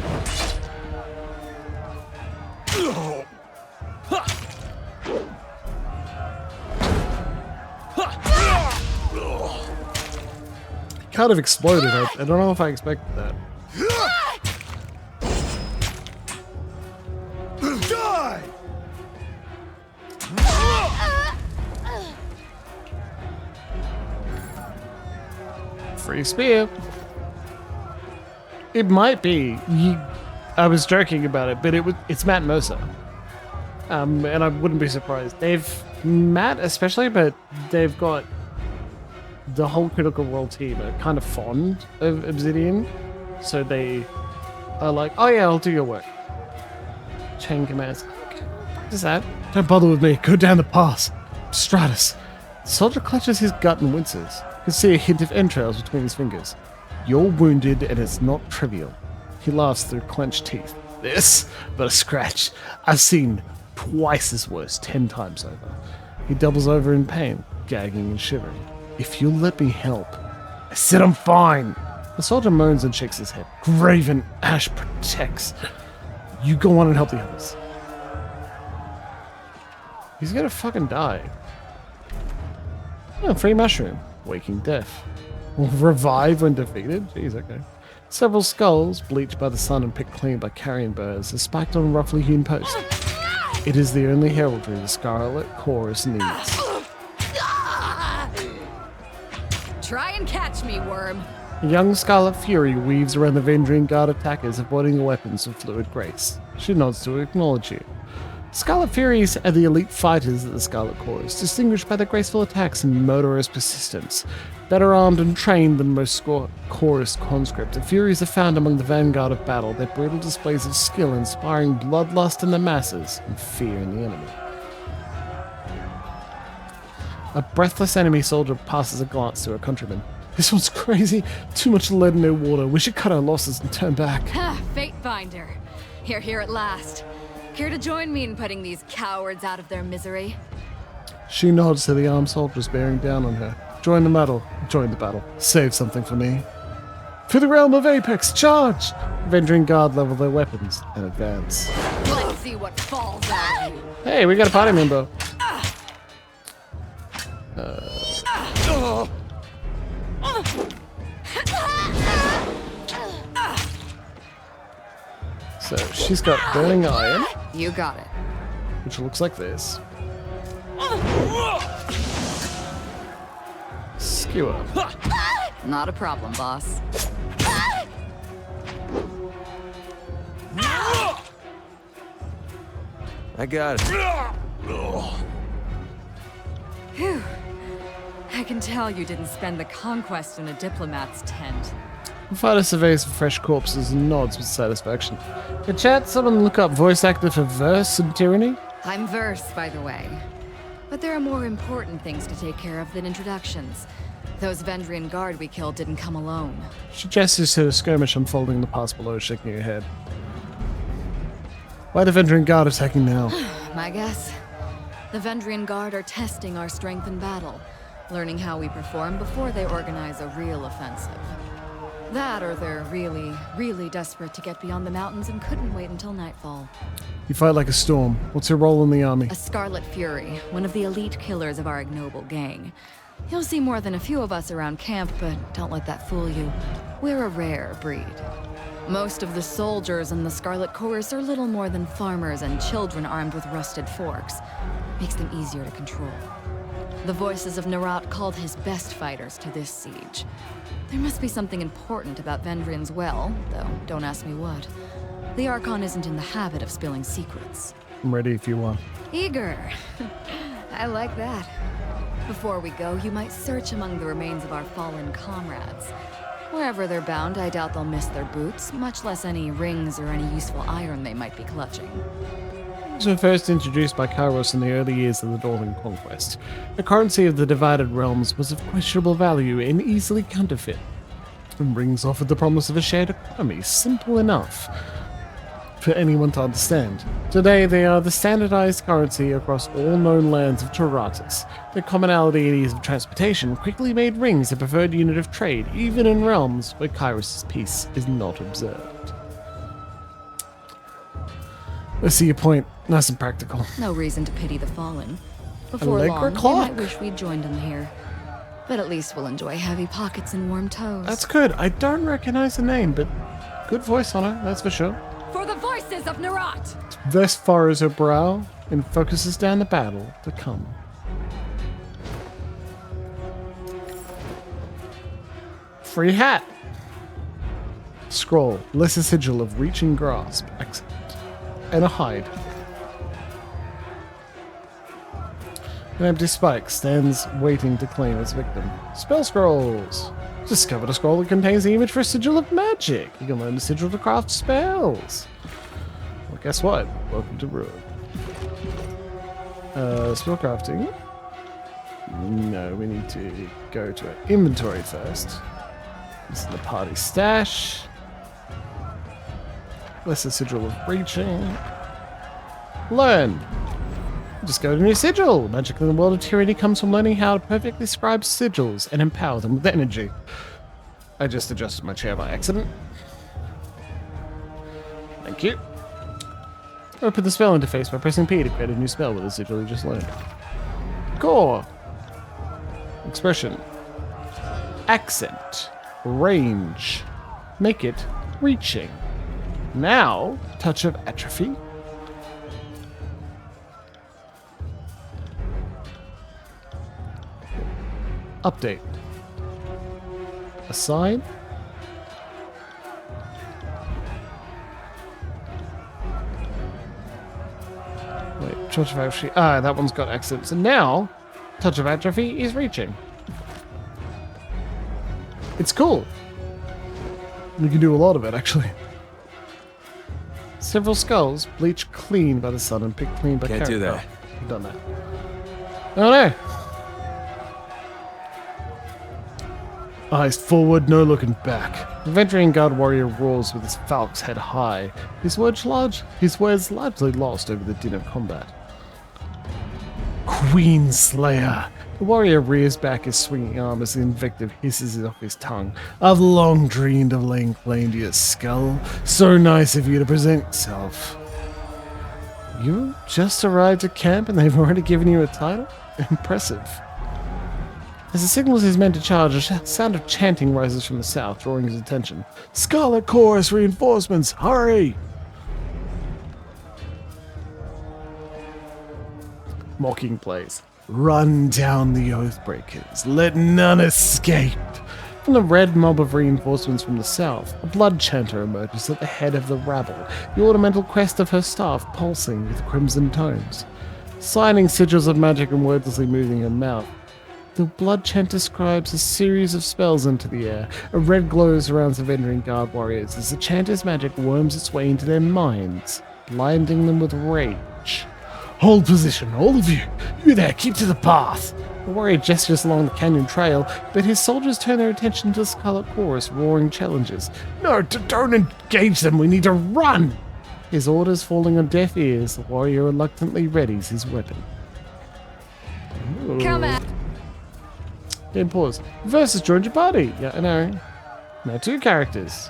Kind of exploded. I don't know if I expected that.
Die!
Free spear. It might be. I was joking about it, but it's Matt Mercer. And I wouldn't be surprised. Matt especially, but they've got the whole Critical Role team are kind of fond of Obsidian. So they are like, oh yeah, I'll do your work. Chain commands. Okay, practice that. Don't bother with me. Go down the pass. Stratus. The soldier clutches his gut and winces. You can see a hint of entrails between his fingers. You're wounded and it's not trivial. He laughs through clenched teeth. This, but a scratch. I've seen twice as worse 10 times over. He doubles over in pain, gagging and shivering. If you'll let me help. I said I'm fine. The soldier moans and shakes his head. Graven Ash protects. You go on and help the others. He's gonna fucking die. Oh, free mushroom. Waking death. Revive when defeated? Jeez, okay. Several skulls, bleached by the sun and picked clean by carrion birds, are spiked on a roughly hewn post. It is the only heraldry the Scarlet Chorus needs.
Try and catch me, worm.
A young Scarlet Fury weaves around the Vendrian Guard attackers, avoiding the weapons with fluid grace. She nods to acknowledge you. Scarlet Furies are the elite fighters of the Scarlet Chorus, distinguished by their graceful attacks and murderous persistence. Better armed and trained than most Chorus conscript, the Furies are found among the vanguard of battle, their brutal displays of skill inspiring bloodlust in the masses and fear in the enemy. A breathless enemy soldier passes a glance to her countryman. This one's crazy. Too much lead in her water. We should cut our losses and turn back.
Ha, Fate Finder. Here at last. Care to join me in putting these cowards out of their misery?
She nods to the armed soldiers bearing down on her. Join the battle. Save something for me. For the realm of Apex, charge! Vendrian Guard level their weapons and advance.
Let's see what falls out of you.
Hey, we got a party member. So she's got burning iron,
You got it.
which looks like this. Skewer.
Not a problem, boss.
I got it.
Phew. I can tell you didn't spend the conquest in a diplomat's tent.
The fighter surveys for fresh corpses and nods with satisfaction. In chat, someone look up voice actor for Verse and Tyranny.
I'm Verse, by the way. But there are more important things to take care of than introductions. Those Vendrian Guard we killed didn't come alone.
She gestures to the skirmish unfolding in the pass below, shaking her head. Why the Vendrian Guard attacking now?
My guess? The Vendrian Guard are testing our strength in battle, learning how we perform before they organize a real offensive. That, or they're really desperate to get beyond the mountains and couldn't wait until nightfall.
You fight like a storm. What's your role in the army?
A Scarlet Fury, one of the elite killers of our ignoble gang. You'll see more than a few of us around camp, but don't let that fool you. We're a rare breed. Most of the soldiers in the Scarlet Chorus are little more than farmers and children armed with rusted forks. Makes them easier to control. The voices of Narat called his best fighters to this siege. There must be something important about Vendrian's well, though don't ask me what. The Archon isn't in the habit of spilling secrets.
I'm ready if you are.
Eager. I like that. Before we go, you might search among the remains of our fallen comrades. Wherever they're bound, I doubt they'll miss their boots, much less any rings or any useful iron they might be clutching.
These were first introduced by Kyros in the early years of the Northern Conquest. The currency of the divided realms was of questionable value and easily counterfeit. And rings offered the promise of a shared economy, simple enough. for anyone to understand. Today, they are the standardized currency across all known lands of Taratus. Their commonality and ease of transportation quickly made rings a preferred unit of trade, even in realms where Kyros' peace is not observed. I see your point. Nice and practical.
No reason to pity the fallen. Before
Allegra
long,
clock.
we might wish we'd joined them here. But at least we'll enjoy heavy pockets and warm toes.
That's good. I don't recognize the name, but good voice on her, that's for sure.
For the voices of Nerat!
Vest furrows her brow and focuses down the battle to come. Free hat. Scroll. Lesser sigil of reaching grasp. Excellent. And a hide. An empty spike stands waiting to claim its victim. Spell scrolls. Discovered a scroll that contains the image for a sigil of magic. You can learn the sigil to craft spells. Well, guess what? Welcome to Ruin. Spell crafting. No, we need to go to our inventory first. This is the party stash. Lesser sigil of reaching. Learn. Discover a new sigil. Magic in the world of Tyranny comes from learning how to perfectly scribe sigils and empower them with energy. I just adjusted my chair by accident. Thank you. Open the spell interface by pressing P to create a new spell with the sigil you just learned. Core. Expression. Accent. Range. Make it reaching. Now, touch of atrophy. Update. Assign. Wait, touch of atrophy. Ah, that one's got accent. So now, touch of atrophy is reaching. It's cool. You can do a lot of it, actually. Several skulls bleached clean by the sun and picked clean by
Can't do
character.
that.
You've done that. Oh no! Eyes forward, no looking back. The Venturing Guard warrior roars with his falc's head high, his words largely lost over the din of combat. Queen Slayer! The warrior rears back his swinging arm as the invective hisses off his tongue. I've long dreamed of laying claim to your skull. So nice of you to present yourself. You just arrived at camp and they've already given you a title? Impressive. As the signals is meant to charge, a sound of chanting rises from the south, drawing his attention. Scarlet Chorus reinforcements, hurry! Mocking plays. Run down the Oathbreakers, let none escape! From the red mob of reinforcements from the south, a blood chanter emerges at the head of the rabble, the ornamental crest of her staff pulsing with crimson tones. Signing sigils of magic and wordlessly moving her mouth, the blood chanter scribes a series of spells into the air. A red glow surrounds the Venturing Guard warriors as the chanter's magic worms its way into their minds, blinding them with rage. Hold position, all of you! You there, keep to the path! The warrior gestures along the canyon trail, but his soldiers turn their attention to the Scarlet Chorus, roaring challenges. No, don't engage them, we need to run! His orders falling on deaf ears, the warrior reluctantly readies his weapon.
Come at.
Game pause. Versus joined your party. Yeah, I know. Now 2 characters.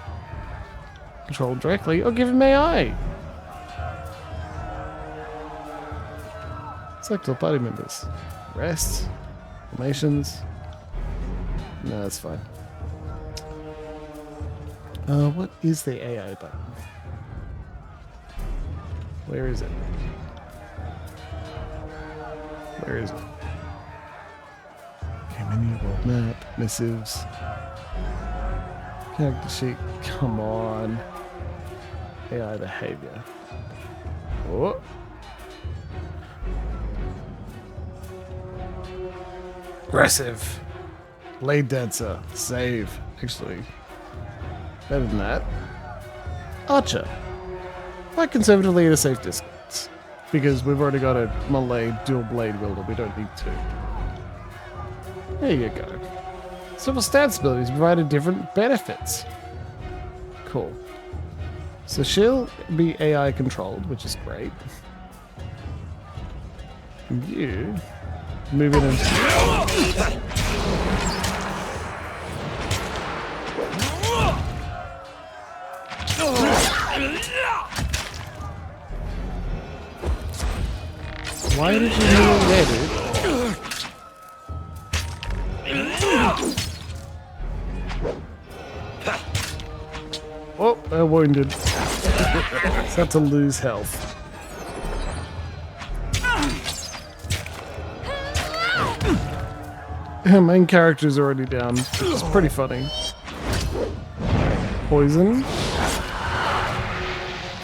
Control directly or give him AI. Select all party members. Rest. Formations. No, that's fine. What is the AI button? Where is it? Where is it? Okay, menu, world map, missives. Character sheet, come on. AI behavior. Oh. Aggressive. Blade dancer. Save. Actually, better than that. Archer. Fight conservatively at a safe distance. Because we've already got a melee dual blade wielder. We don't need 2. There you go. Several stats abilities provided different benefits. Cool. So she'll be AI controlled, which is great. And you move in and... Why did you move there, dude? Oh, they're wounded. Start to lose health. Main character's already down. It's pretty funny. Poison.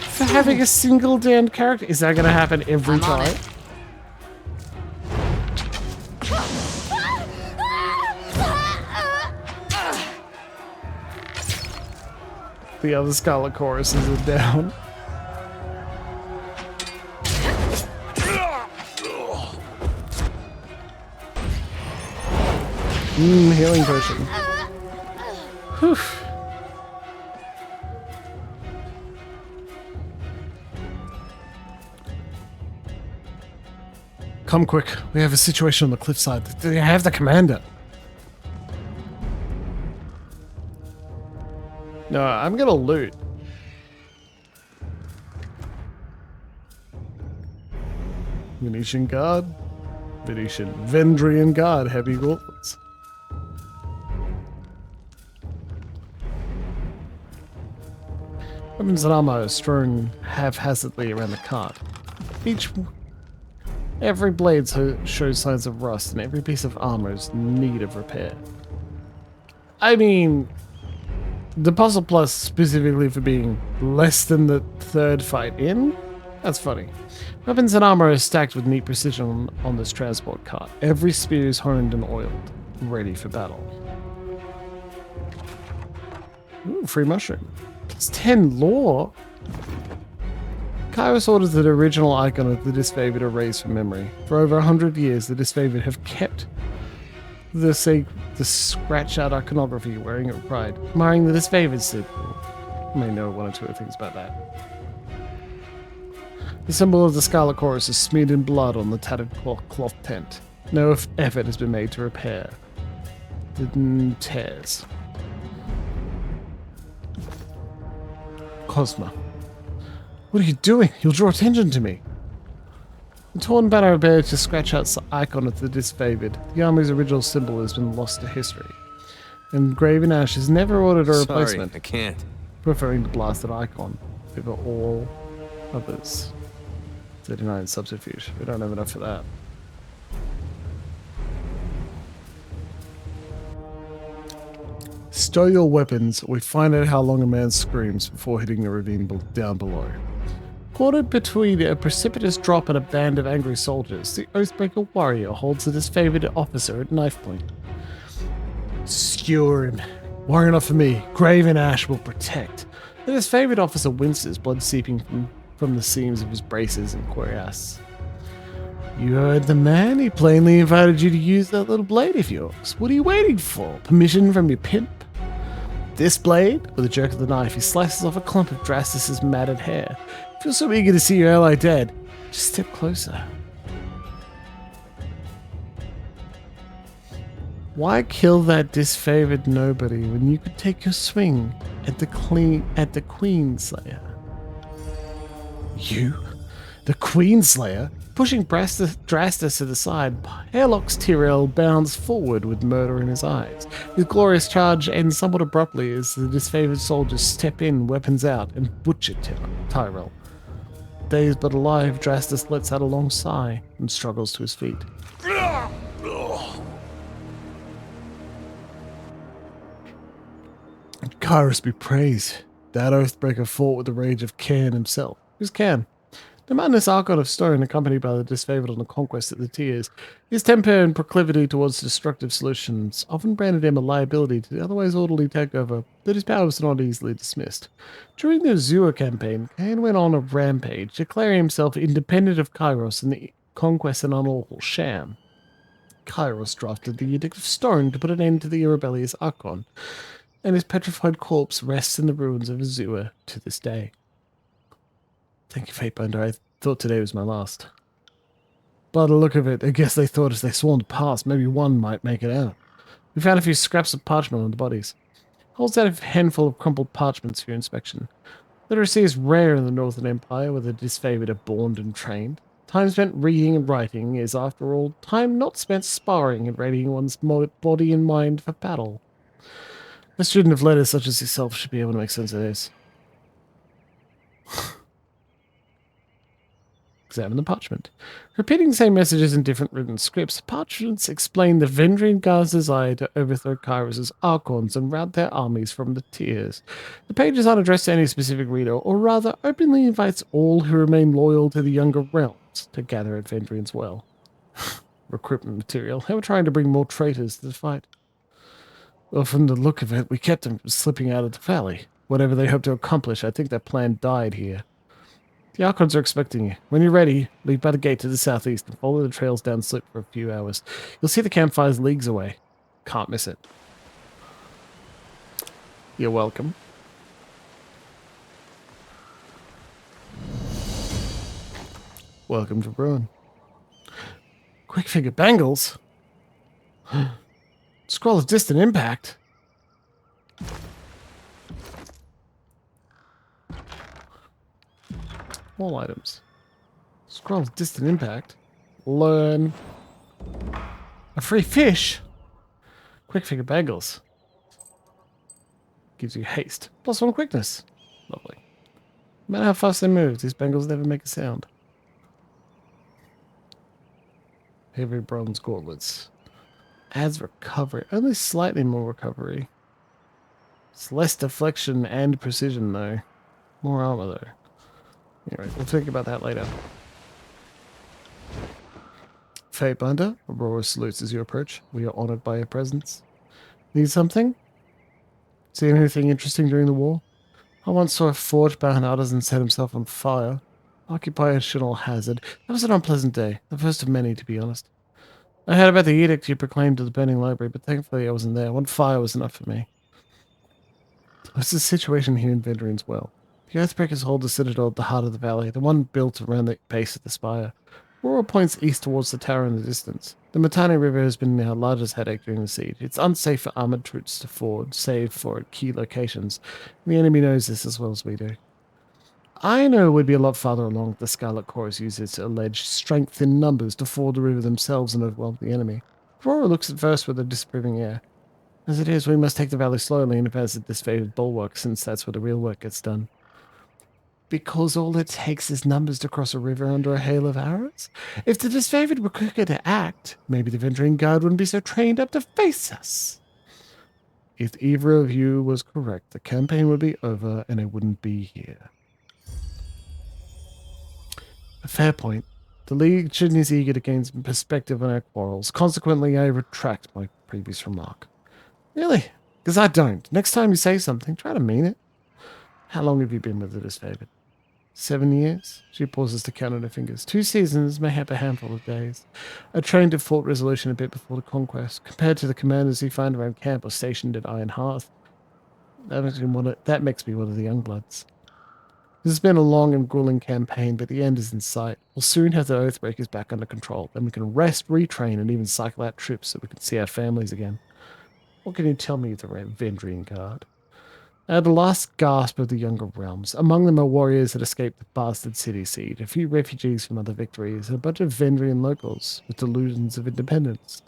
For having a single downed character? Is that gonna happen every time? The other Scarlet Choruses are down. Healing potion. Whew. Come quick. We have a situation on the cliffside. They have the commander. No, I'm gonna loot. Venetian Guard. Vendrian Guard. Heavy gauntlets. Weapons and armor are strewn haphazardly around the cart. Every blade shows signs of rust, and every piece of armor is in need of repair. I mean, the puzzle plus specifically for being less than the third fight in? That's funny. Weapons and armor are stacked with neat precision on this transport cart. Every spear is honed and oiled, ready for battle. Ooh, free mushroom. It's 10 lore. Kyros orders that original icon of the disfavored erased from memory. For over 100 years, the disfavored have kept the scratch out iconography wearing it with pride. Admiring the disfavored symbol. You may know one or two things about that. The symbol of the Scarlet Chorus is smeared in blood on the tattered cloth tent. No effort has been made to repair the tears. Cosma. What are you doing? You'll draw attention to me. The torn banner appeared to scratch out the icon of the disfavored. The army's original symbol has been lost to history. And Graven Ash has never ordered a replacement.
Sorry, I can't.
Preferring the blasted icon over all others. 39 subterfuge. We don't have enough for that. Stow your weapons, or we find out how long a man screams before hitting the ravine down below. Quartered between a precipitous drop and a band of angry soldiers, the Oathbreaker warrior holds the disfavored officer at knife point. Skewer him. Worry not for me. Graven Ash will protect. The disfavored officer winces, blood seeping from the seams of his braces and cuirass. You heard the man. He plainly invited you to use that little blade of yours. What are you waiting for? Permission from your pimp? This blade? With a jerk of the knife, he slices off a clump of Drastus's matted hair. Feel so eager to see your ally dead. Just step closer. Why kill that disfavored nobody when you could take your swing at the Queenslayer? You? The Queenslayer? Pushing Drastus to the side, Hairlock's Tyrell bounds forward with murder in his eyes. His glorious charge ends somewhat abruptly as the disfavored soldiers step in, weapons out, and butcher Tyrell. Dazed but alive, Drastus lets out a long sigh and struggles to his feet. Kyros be praised. That Oathbreaker fought with the rage of Cairn himself. Who's Cairn? The madness Archon of Stone, accompanied by the disfavored on the conquest at the Tears, his temper and proclivity towards destructive solutions often branded him a liability to the otherwise orderly takeover, but his power was not easily dismissed. During the Azure campaign, Cain went on a rampage, declaring himself independent of Kyros and the conquest an unlawful sham. Kyros drafted the Edict of Stone to put an end to the rebellious Archon, and his petrified corpse rests in the ruins of Azure to this day. Thank you, Fatebinder. I thought today was my last. By the look of it, I guess they thought as they swarmed past, maybe one might make it out. We found a few scraps of parchment on the bodies. Holds out a handful of crumpled parchments for your inspection. Literacy is rare in the Northern Empire, where the disfavored are born and trained. Time spent reading and writing is, after all, time not spent sparring and readying one's body and mind for battle. A student of letters such as yourself should be able to make sense of this. Examine the parchment. Repeating the same messages in different written scripts, parchments explain the Vendrian Guard's desire to overthrow Kyros' Archons and rout their armies from the tiers. The pages aren't addressed to any specific reader, or rather openly invites all who remain loyal to the younger realms to gather at Vendrian's well. Recruitment material. They were trying to bring more traitors to the fight. Well, from the look of it, we kept them from slipping out of the valley. Whatever they hoped to accomplish, I think their plan died here. The Archons are expecting you. When you're ready, leave by the gate to the southeast and follow the trails down slip for a few hours. You'll see the campfires leagues away. Can't miss it. You're welcome. Welcome to Ruin. Quick figure bangles? Scroll of distant impact? All items. Scroll of distant impact. Learn. A free fish. Quick figure bangles. Gives you haste. +1 quickness. Lovely. No matter how fast they move, these bangles never make a sound. Heavy bronze gauntlets. Adds recovery. Only slightly more recovery. It's less deflection and precision though. More armor though. Anyway, we'll think about that later. Fatebinder, Aurora salutes as you approach. We are honored by your presence. Need something? See anything interesting during the war? I once saw a forge-bound artisan set himself on fire. Occupational hazard. That was an unpleasant day. The first of many, to be honest. I heard about the edict you proclaimed to the burning library, but thankfully I wasn't there. One fire was enough for me. What's the situation here in Vendrian's Well? The Earthbreakers hold the citadel at the heart of the valley, the one built around the base of the spire. Aurora points east towards the tower in the distance. The Matani River has been our largest headache during the siege. It's unsafe for armored troops to ford, save for at key locations. The enemy knows this as well as we do. I know we'd be a lot farther along. The Scarlet Chorus uses its alleged strength in numbers to ford the river themselves and overwhelm the enemy. Aurora looks at first with a disapproving air. As it is, we must take the valley slowly and advance at this favored bulwark, since that's where the real work gets done. Because all it takes is numbers to cross a river under a hail of arrows? If the disfavored were quicker to act, maybe the Vendrian Guard wouldn't be so trained up to face us. If either of you was correct, the campaign would be over and it wouldn't be here. A fair point. The Legion is eager to gain some perspective on our quarrels. Consequently, I retract my previous remark. Really? Because I don't. Next time you say something, try to mean it. How long have you been with the disfavored? 7 years? She pauses to count on her fingers. 2 seasons, mayhap a handful of days. I trained at Fort Resolution a bit before the conquest. Compared to the commanders you find around camp or stationed at Iron Hearth, that makes me one of the young bloods. This has been a long and grueling campaign, but the end is in sight. We'll soon have the Oathbreakers back under control. Then we can rest, retrain, and even cycle out troops so we can see our families again. What can you tell me of the Vendrian Guard? At the last gasp of the younger realms, among them are warriors that escaped the bastard city siege, a few refugees from other victories, and a bunch of Vendrian locals with delusions of independence.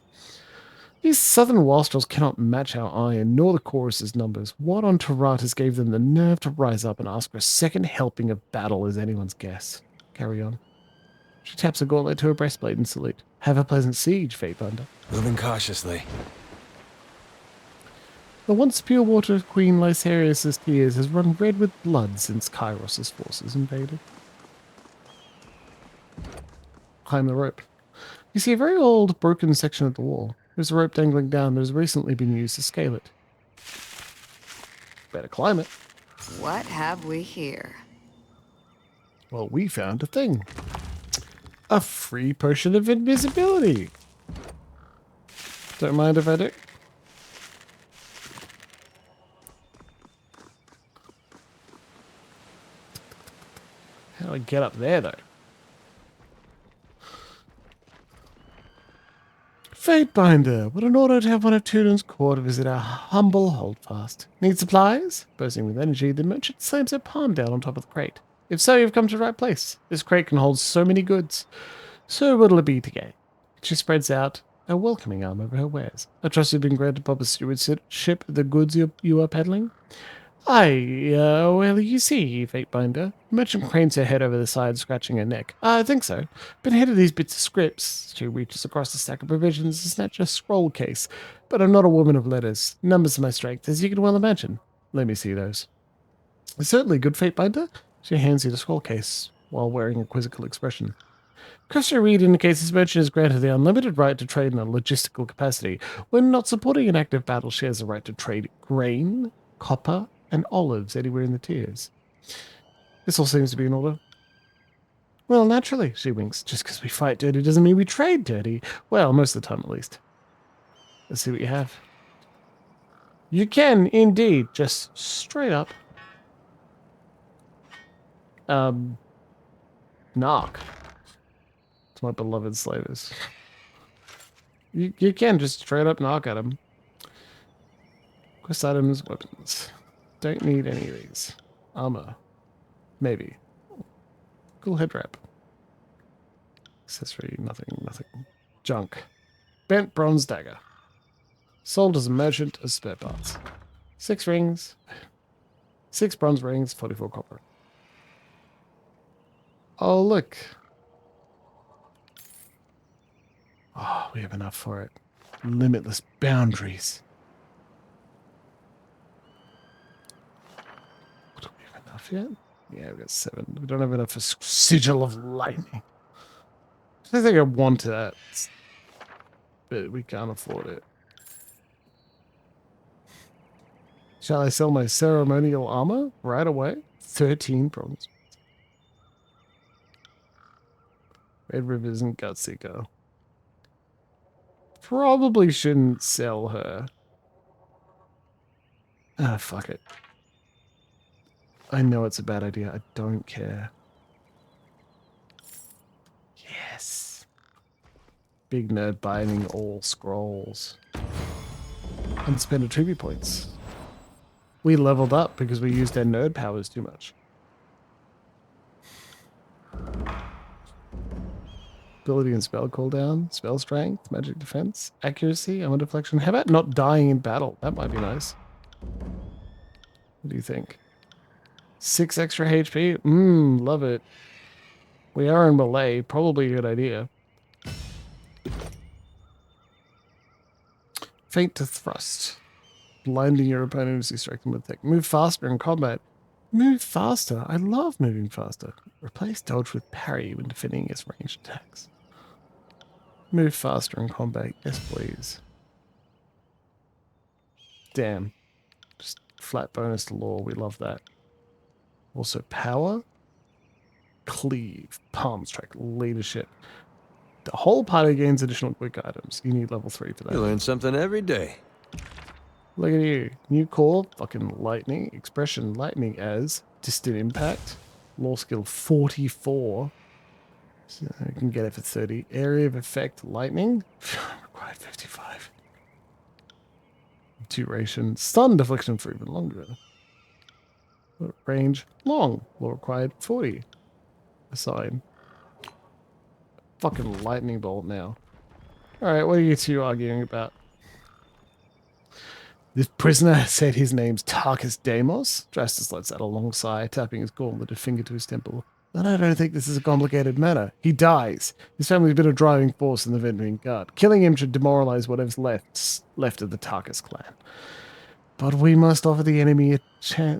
These southern wastrels cannot match our iron, nor the chorus's numbers. What on Taratas gave them the nerve to rise up and ask for a second helping of battle is anyone's guess. Carry on. She taps a gauntlet to her breastplate and salute. Have a pleasant siege, Fatebinder.
Moving cautiously.
The once pure water Queen Lysarius' tears has run red with blood since Kyros' forces invaded. Climb the rope. You see a very old, broken section of the wall. There's a rope dangling down that has recently been used to scale it. Better climb it.
What have we here?
Well, we found a thing. A free potion of invisibility. Don't mind if I do. How How do I get up there, though? Fatebinder, what an honor to have one of Tudor's court visit our humble holdfast. Need supplies? Bursting with energy, the merchant slams her palm down on top of the crate. If so, you've come to the right place. This crate can hold so many goods. So what'll it be today? She spreads out a welcoming arm over her wares. I trust you've been granted proper stewardship of the goods you are peddling? Well, you see, Fatebinder. Merchant cranes her head over the side, scratching her neck. I think so. Been ahead of these bits of scripts. She reaches across the stack of provisions to snatch a scroll case. But I'm not a woman of letters. Numbers are my strength, as you can well imagine. Let me see those. Certainly, good Fatebinder. She hands you the scroll case, while wearing a quizzical expression. Customer read indicates this merchant is granted the unlimited right to trade in a logistical capacity. When not supporting an active battle, she has the right to trade grain, copper, and olives anywhere in the tiers. This all seems to be in order. Well, naturally, she winks. Just because we fight dirty doesn't mean we trade dirty. Well, most of the time at least. Let's see what you have. You can, indeed, just straight up. Knock. It's my beloved slavers. You can just straight up knock at them. Quest items, weapons. Don't need any of these. Armor. Maybe. Cool head wrap. Accessory, nothing. Junk. Bent bronze dagger. Sold as a merchant as spare parts. 6 rings. 6 bronze rings, 44 copper. Oh, look. Oh, we have enough for it. Limitless boundaries. Do we have enough yet? Yeah, we've got 7. We don't have enough for Sigil of Lightning. I think I want that, but we can't afford it. Shall I sell my ceremonial armor right away? 13 bronze. Red Rivers and Gutseeker. Probably shouldn't sell her. Ah, fuck it. I know it's a bad idea. I don't care. Yes. Big nerd binding all scrolls. And spend tribute points. We leveled up because we used our nerd powers too much. Ability and spell cooldown, spell strength, magic defense, accuracy, armor deflection. How about not dying in battle? That might be nice. What do you think? 6 extra HP? Love it. We are in melee. Probably a good idea. Feint to thrust. Blinding your opponent as you strike them with tech. Move faster in combat. Move faster. I love moving faster. Replace dodge with parry when defending against ranged attacks. Move faster in combat. Yes, please. Damn. Just flat bonus to lore. We love that. Also power. Cleave. Palm strike. Leadership. The whole party gains additional quick items. You need level 3 for that.
You learn something every day.
Look at you. New core. Fucking lightning. Expression lightning as distant impact. Lore skill 44. So you can get it for 30. Area of effect lightning. Required 55. Duration. Stun deflection for even longer. Range long. Lore required 40. Assign. Fucking lightning bolt now. Alright, what are you two arguing about? This prisoner said his name's Tarkus Deimos. Drastus lets out a long sigh, tapping his gauntleted finger to his temple. Then I don't think this is a complicated matter. He dies. His family's been a driving force in the Venturing Guard. Killing him should demoralize whatever's left of the Tarkus clan. But we must offer the enemy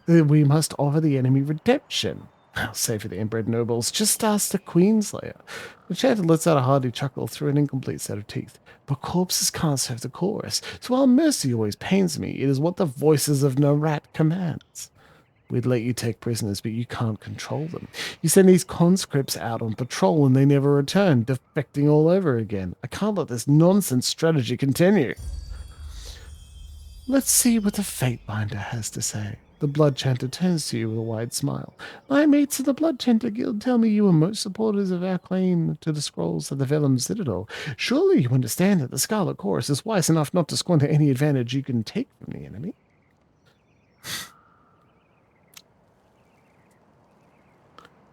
we must offer the enemy redemption. I'll say for the inbred nobles, just ask the Queenslayer. The chanter lets out a hearty chuckle through an incomplete set of teeth. But corpses can't serve the chorus, so while mercy always pains me, it is what the voices of Narat commands. We'd let you take prisoners, but you can't control them. You send these conscripts out on patrol and they never return, defecting all over again. I can't let this nonsense strategy continue. Let's see what the Fatebinder has to say. The Blood Chanter turns to you with a wide smile. My mates of the Blood Chanter Guild tell me you are most supporters of our claim to the scrolls of the Vellum Citadel. Surely you understand that the Scarlet Chorus is wise enough not to squander any advantage you can take from the enemy.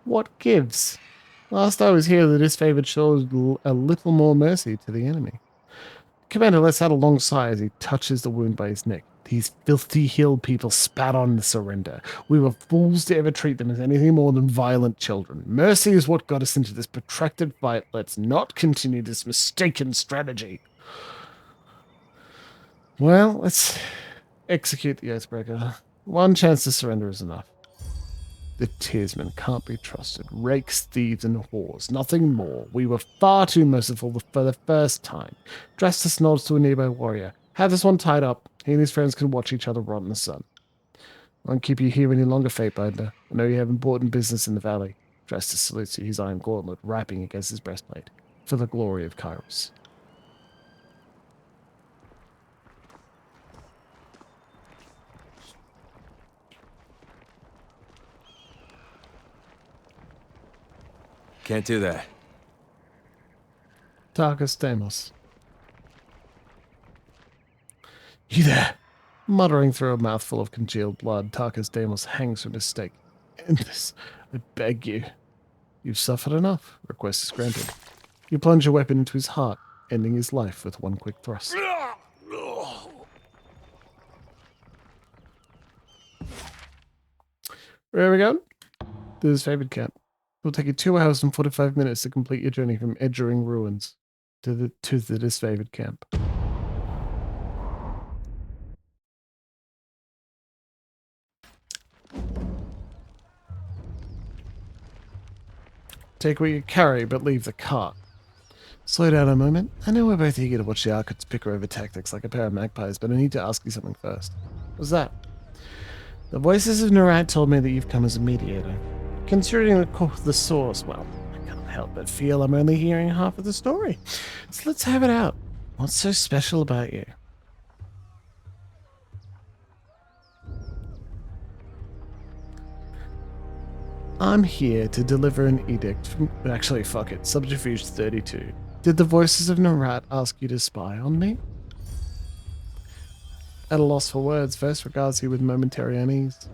What gives? Last I was here, the disfavored showed a little more mercy to the enemy. Commander lets out a long sigh as he touches the wound by his neck. These filthy hill people spat on the surrender. We were fools to ever treat them as anything more than violent children. Mercy is what got us into this protracted fight. Let's not continue this mistaken strategy. Well, let's execute the Oathbreaker. One chance to surrender is enough. The Tearsmen can't be trusted. Rakes, thieves, and whores. Nothing more. We were far too merciful for the first time. Drastus nods to a nearby warrior. Have this one tied up. He and his friends can watch each other rot in the sun. I won't keep you here any longer, Fatebinder. I know you have important business in the valley. Drastus salutes you, his iron gauntlet rapping against his breastplate. For the glory of Kyros.
Can't do that.
Tarkus Deimos. You there? Muttering through a mouthful of congealed blood, Tarkus Deimos hangs from his stake. End this, I beg you. You've suffered enough. Request is granted. You plunge your weapon into his heart, ending his life with one quick thrust. Where are we going? To his favorite camp. It will take you 2 hours and 45 minutes to complete your journey from Edgering Ruins to the disfavored camp. Take what you carry, but leave the cart. Slow down a moment. I know we're both eager to watch the Archons picker over tactics like a pair of magpies, but I need to ask you something first. What's that? The voices of Nerat told me that you've come as a mediator. Considering the source, well, I can't help but feel I'm only hearing half of the story. So let's have it out. What's so special about you? I'm here to deliver an edict from... Actually, fuck it. Subterfuge 32. Did the voices of Nerat ask you to spy on me? At a loss for words, first regards you with momentary unease.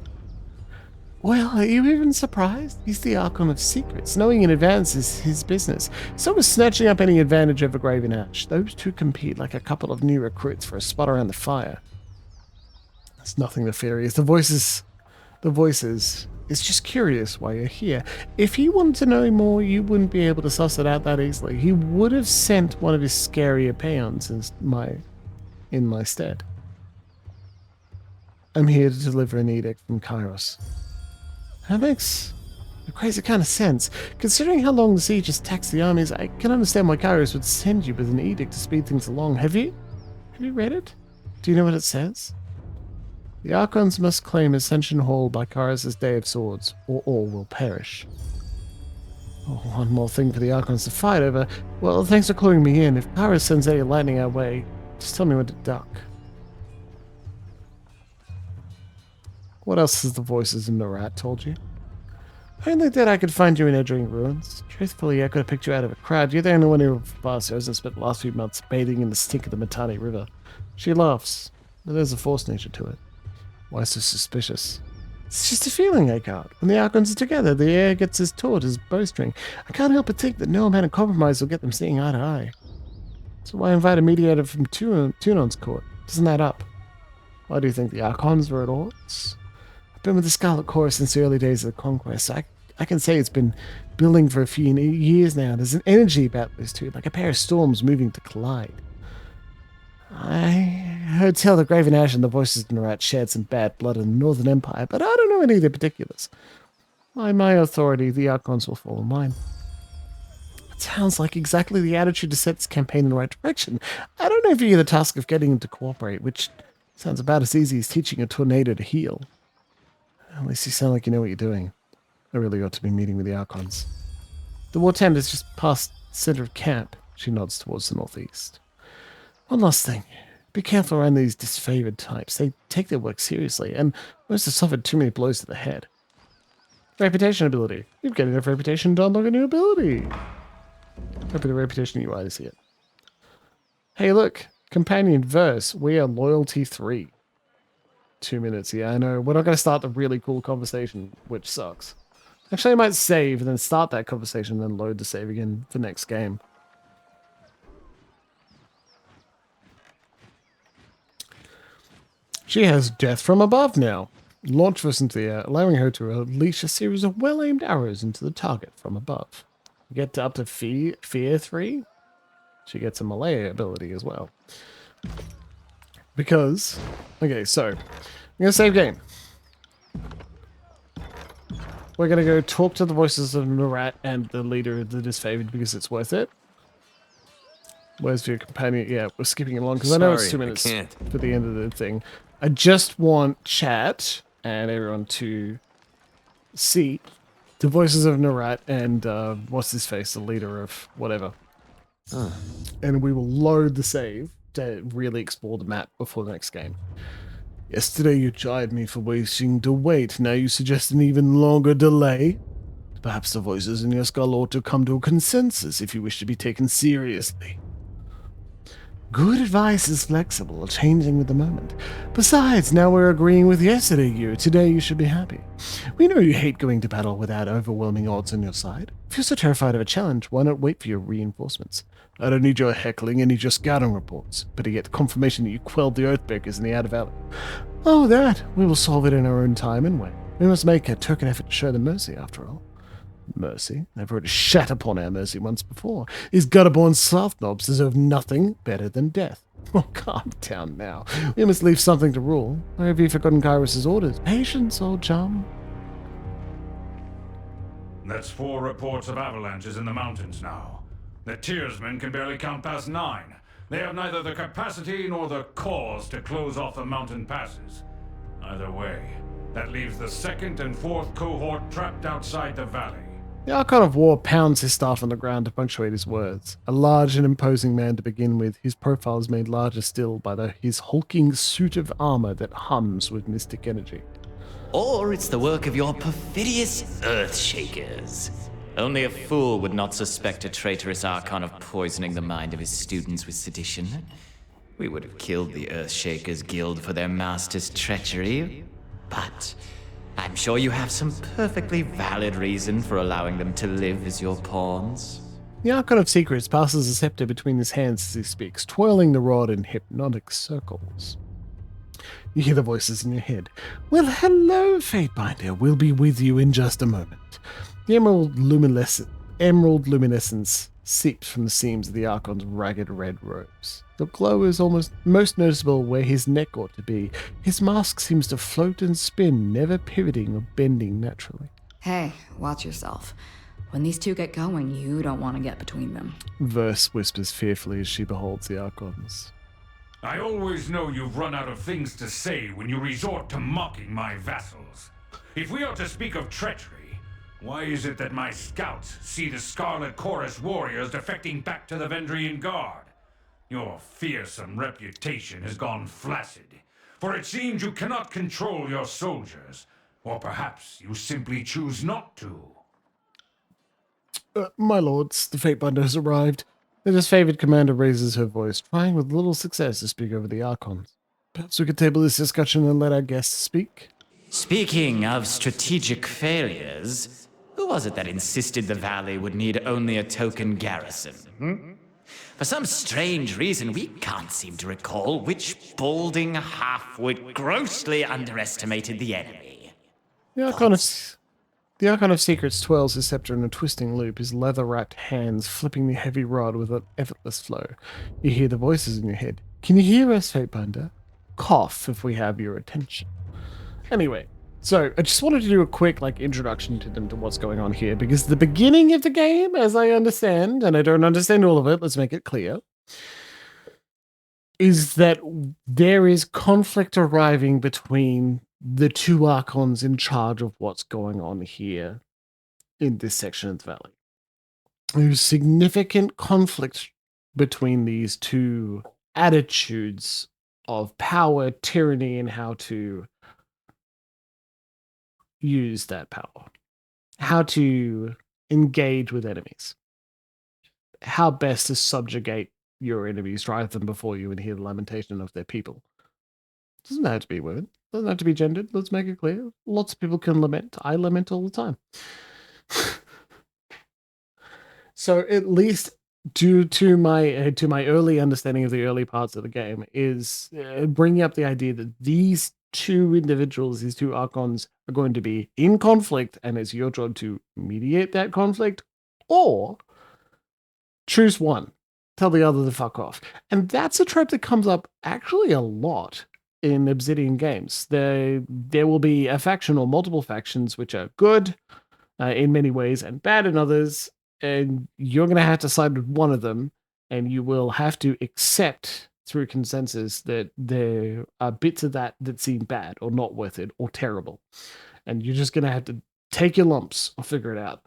Well, are you even surprised? He's the Archon of Secrets. Knowing in advance is his business. So is snatching up any advantage over Graven Ash. Those two compete like a couple of new recruits for a spot around the fire. There's nothing nefarious. The voices... It's just curious why you're here. If he wanted to know more, you wouldn't be able to suss it out that easily. He would have sent one of his scarier peons in my stead. I'm here to deliver an edict from Kyros. That makes a crazy kind of sense. Considering how long the siege has taxed the armies, I can understand why Kyros would send you with an edict to speed things along. Have you read it? Do you know what it says? The Archons must claim Ascension Hall by Kyros' Day of Swords, or all will perish. Oh, one more thing for the Archons to fight over. Well, thanks for cluing me in. If Kyros sends any lightning our way, just tell me when to duck. What else has the voices in Nerat told you? Only that I could find you in Edgering Ruins. Truthfully, I could have picked you out of a crowd. You're the only one who hasn't spent the last few months bathing in the stink of the Mittani River. She laughs, but there's a force nature to it. Why so suspicious? It's just a feeling I got. When the Archons are together, the air gets as taut as bowstring. I can't help but think that no amount of compromise will get them seeing eye to eye. So why invite a mediator from Tunon's court? Doesn't that up? Why do you think the Archons were at odds? I've been with the Scarlet Chorus since the early days of the Conquest. I can say it's been building for a few years now. There's an energy about those two, like a pair of storms moving to collide. I heard tell that Graven Ash and the voices in the rat shared some bad blood in the Northern Empire, but I don't know any of the particulars. By my authority, the Archons will follow mine. It sounds like exactly the attitude to set this campaign in the right direction. I don't envy you the task of getting them to cooperate, which sounds about as easy as teaching a tornado to heal. At least you sound like you know what you're doing. I really ought to be meeting with the Archons. The war tent is just past the center of camp. She nods towards the northeast. One last thing. Be careful around these disfavored types. They take their work seriously, and most have suffered too many blows to the head. Reputation ability. You've got enough reputation to unlock a new ability. Open the reputation UI to see it. Hey, look. Companion verse. We are loyalty 3. 2 minutes. Yeah, I know. We're not going to start the really cool conversation, which sucks. Actually, I might save and then start that conversation and then load the save again for next game. She has death from above now. Launch us into the air, allowing her to unleash a series of well-aimed arrows into the target from above. Get to up to Fear 3. She gets a melee ability as well. Because... Okay, so... I'm going to save game. We're going to go talk to the voices of Narat and the leader of the disfavored because it's worth it. Where's your companion? Yeah, we're skipping along because I know it's 2 minutes for the end of the thing. I just want chat and everyone to see the voices of Narat and what's his face, the leader of whatever. And we will load the save to really explore the map before the next game. Yesterday you chided me for wishing to wait. Now you suggest an even longer delay? Perhaps the voices in your skull ought to come to a consensus if you wish to be taken seriously. Good advice is flexible, changing with the moment. Besides, now we're agreeing with yesterday you. Today you should be happy. We know you hate going to battle without overwhelming odds on your side. If you're so terrified of a challenge, why not wait for your reinforcements? I don't need your heckling, I need your scouting reports. But to get confirmation that you quelled the Oathbreakers in the Outer Valley. Oh, that. We will solve it in our own time and way. We must make a token effort to show them mercy, after all. Mercy? They've already shat upon our mercy once before. These gutter-born sloth-knobs deserve nothing better than death. Oh, calm down now. We must leave something to rule. Or have you forgotten Kyros' orders? Patience, old chum.
That's 4 reports of avalanches in the mountains now. The Tearsmen can barely count past 9. They have neither the capacity nor the cause to close off the mountain passes. Either way, that leaves the 2nd and 4th cohort trapped outside the valley.
The Archon of War pounds his staff on the ground to punctuate his words. A large and imposing man to begin with, his profile is made larger still by his hulking suit of armor that hums with mystic energy.
Or it's the work of your perfidious Earthshakers. Only a fool would not suspect a traitorous Archon of poisoning the mind of his students with sedition. We would have killed the Earthshakers Guild for their master's treachery, but I'm sure you have some perfectly valid reason for allowing them to live as your pawns.
The Archon of Secrets passes a scepter between his hands as he speaks, twirling the rod in hypnotic circles. You hear the voices in your head. Well, hello, Fatebinder. We'll be with you in just a moment. The emerald luminescence seeps from the seams of the Archon's ragged red robes. The glow is almost most noticeable where his neck ought to be. His mask seems to float and spin, never pivoting or bending naturally.
Hey, watch yourself. When these two get going, you don't want to get between them.
Verse whispers fearfully as she beholds the Archons.
I always know you've run out of things to say when you resort to mocking my vassals. If we are to speak of treachery, why is it that my scouts see the Scarlet Chorus warriors defecting back to the Vendrian Guard? Your fearsome reputation has gone flaccid, for it seems you cannot control your soldiers, or perhaps you simply choose not to.
My lords, the Fatebinder has arrived. The disfavored commander raises her voice, trying with little success to speak over the Archons. Perhaps we could table this discussion and let our guests speak?
Speaking of strategic failures, who was it that insisted the valley would need only a token garrison? For some strange reason, we can't seem to recall which balding halfwit grossly underestimated the enemy.
The Archon of Secrets twirls his scepter in a twisting loop, his leather-wrapped hands flipping the heavy rod with an effortless flow. You hear the voices in your head. Can you hear us, Fatebinder? Cough if we have your attention. Anyway, so I just wanted to do a quick introduction to them to what's going on here, because the beginning of the game, as I understand, and I don't understand all of it, let's make it clear, is that there is conflict arriving between the two Archons in charge of what's going on here in this section of the valley. There's significant conflict between these two attitudes of power, tyranny, and how to use that power, how to engage with enemies, how best to subjugate your enemies, drive them before you, and hear the lamentation of their people. Doesn't have to be women. Doesn't have to be gendered. Let's make it clear. Lots of people can lament. I lament all the time. So at least due to my early understanding of the early parts of the game is bringing up the idea that these two individuals, these two Archons, are going to be in conflict, and it's your job to mediate that conflict, or choose one, tell the other to fuck off. And that's a trope that comes up actually a lot in Obsidian games. There will be a faction or multiple factions which are good in many ways and bad in others, and you're going to have to side with one of them, and you will have to accept through consensus that there are bits of that seem bad or not worth it or terrible. And you're just going to have to take your lumps or figure it out.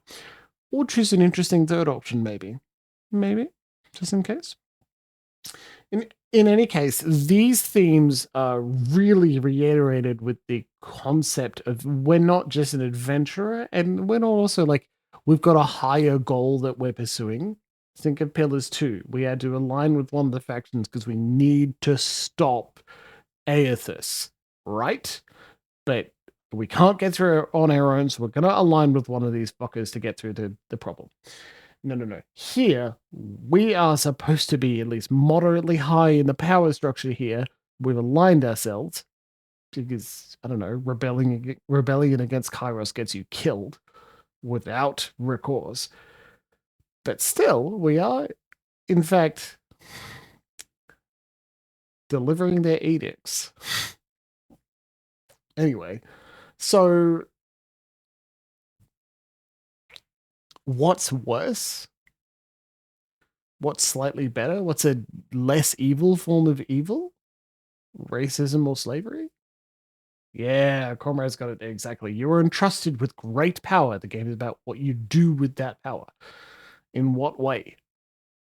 Or choose an interesting third option, maybe. Maybe, just in case. In any case, these themes are really reiterated with the concept of we're not just an adventurer, and we're not also like, we've got a higher goal that we're pursuing. Think of Pillars 2. We had to align with one of the factions because we need to stop Aethys, right? But we can't get through it on our own, so we're going to align with one of these fuckers to get through the problem. No. Here, we are supposed to be at least moderately high in the power structure here. We've aligned ourselves because, I don't know, rebellion against Kyros gets you killed without recourse. But still, we are, in fact, delivering their edicts. Anyway, so what's worse? What's slightly better? What's a less evil form of evil? Racism or slavery? Yeah, Comrade's got it exactly. You are entrusted with great power. The game is about what you do with that power. In what way?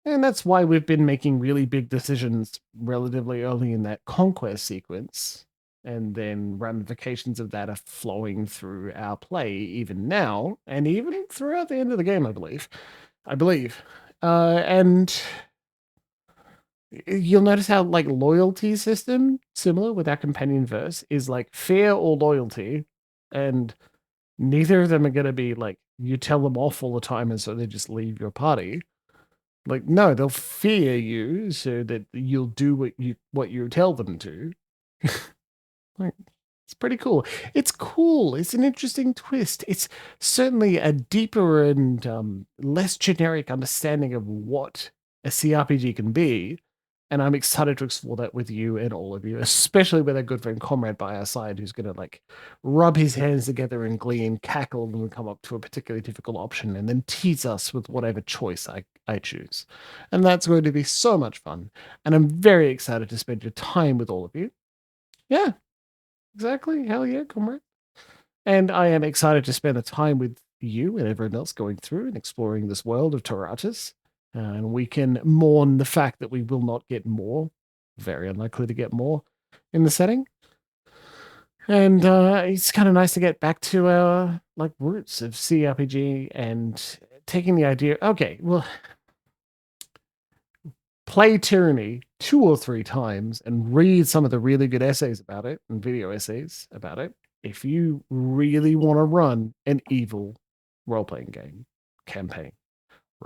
And that's why we've been making really big decisions relatively early in that conquest sequence. And then ramifications of that are flowing through our play even now, and even throughout the end of the game, I believe. And you'll notice how like loyalty system, similar with our companion verse, is like fear or loyalty, and neither of them are going to be like you tell them off all the time and so they just leave your party. Like, no, they'll fear you so that you'll do what you tell them to. Like, it's pretty cool. It's cool. It's an interesting twist. It's certainly a deeper and less generic understanding of what a CRPG can be. And I'm excited to explore that with you and all of you, especially with our good friend Comrade by our side, who's going to like rub his hands together in glee and cackle when we come up to a particularly difficult option and then tease us with whatever choice I choose. And that's going to be so much fun. And I'm very excited to spend your time with all of you. Yeah, exactly. Hell yeah, Comrade. And I am excited to spend the time with you and everyone else going through and exploring this world of Toratus. And we can mourn the fact that we will not get more. Very unlikely to get more in the setting. And it's kind of nice to get back to our like roots of CRPG and taking the idea, okay, well, play Tyranny 2 or 3 times and read some of the really good essays about it and video essays about it if you really want to run an evil role-playing game campaign,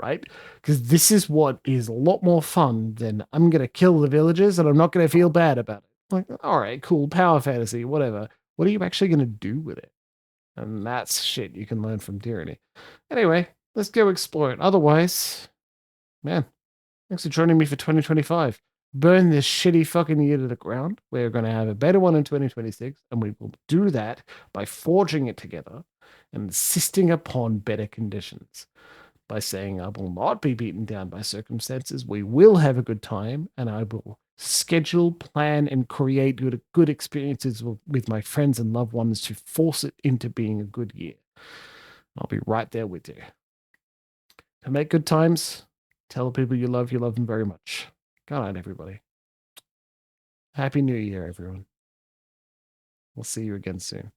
right? Because this is what is a lot more fun than I'm going to kill the villagers and I'm not going to feel bad about it. Like, all right, cool, power fantasy, whatever. What are you actually going to do with it? And that's shit you can learn from Tyranny. Anyway, let's go explore it. Otherwise, man, thanks for joining me for 2025. Burn this shitty fucking year to the ground. We're going to have a better one in 2026, and we will do that by forging it together and insisting upon better conditions. By saying I will not be beaten down by circumstances, we will have a good time, and I will schedule, plan, and create good experiences with my friends and loved ones to force it into being a good year. I'll be right there with you. To make good times, tell the people you love them very much. Good night, everybody. Happy New Year, everyone. We'll see you again soon.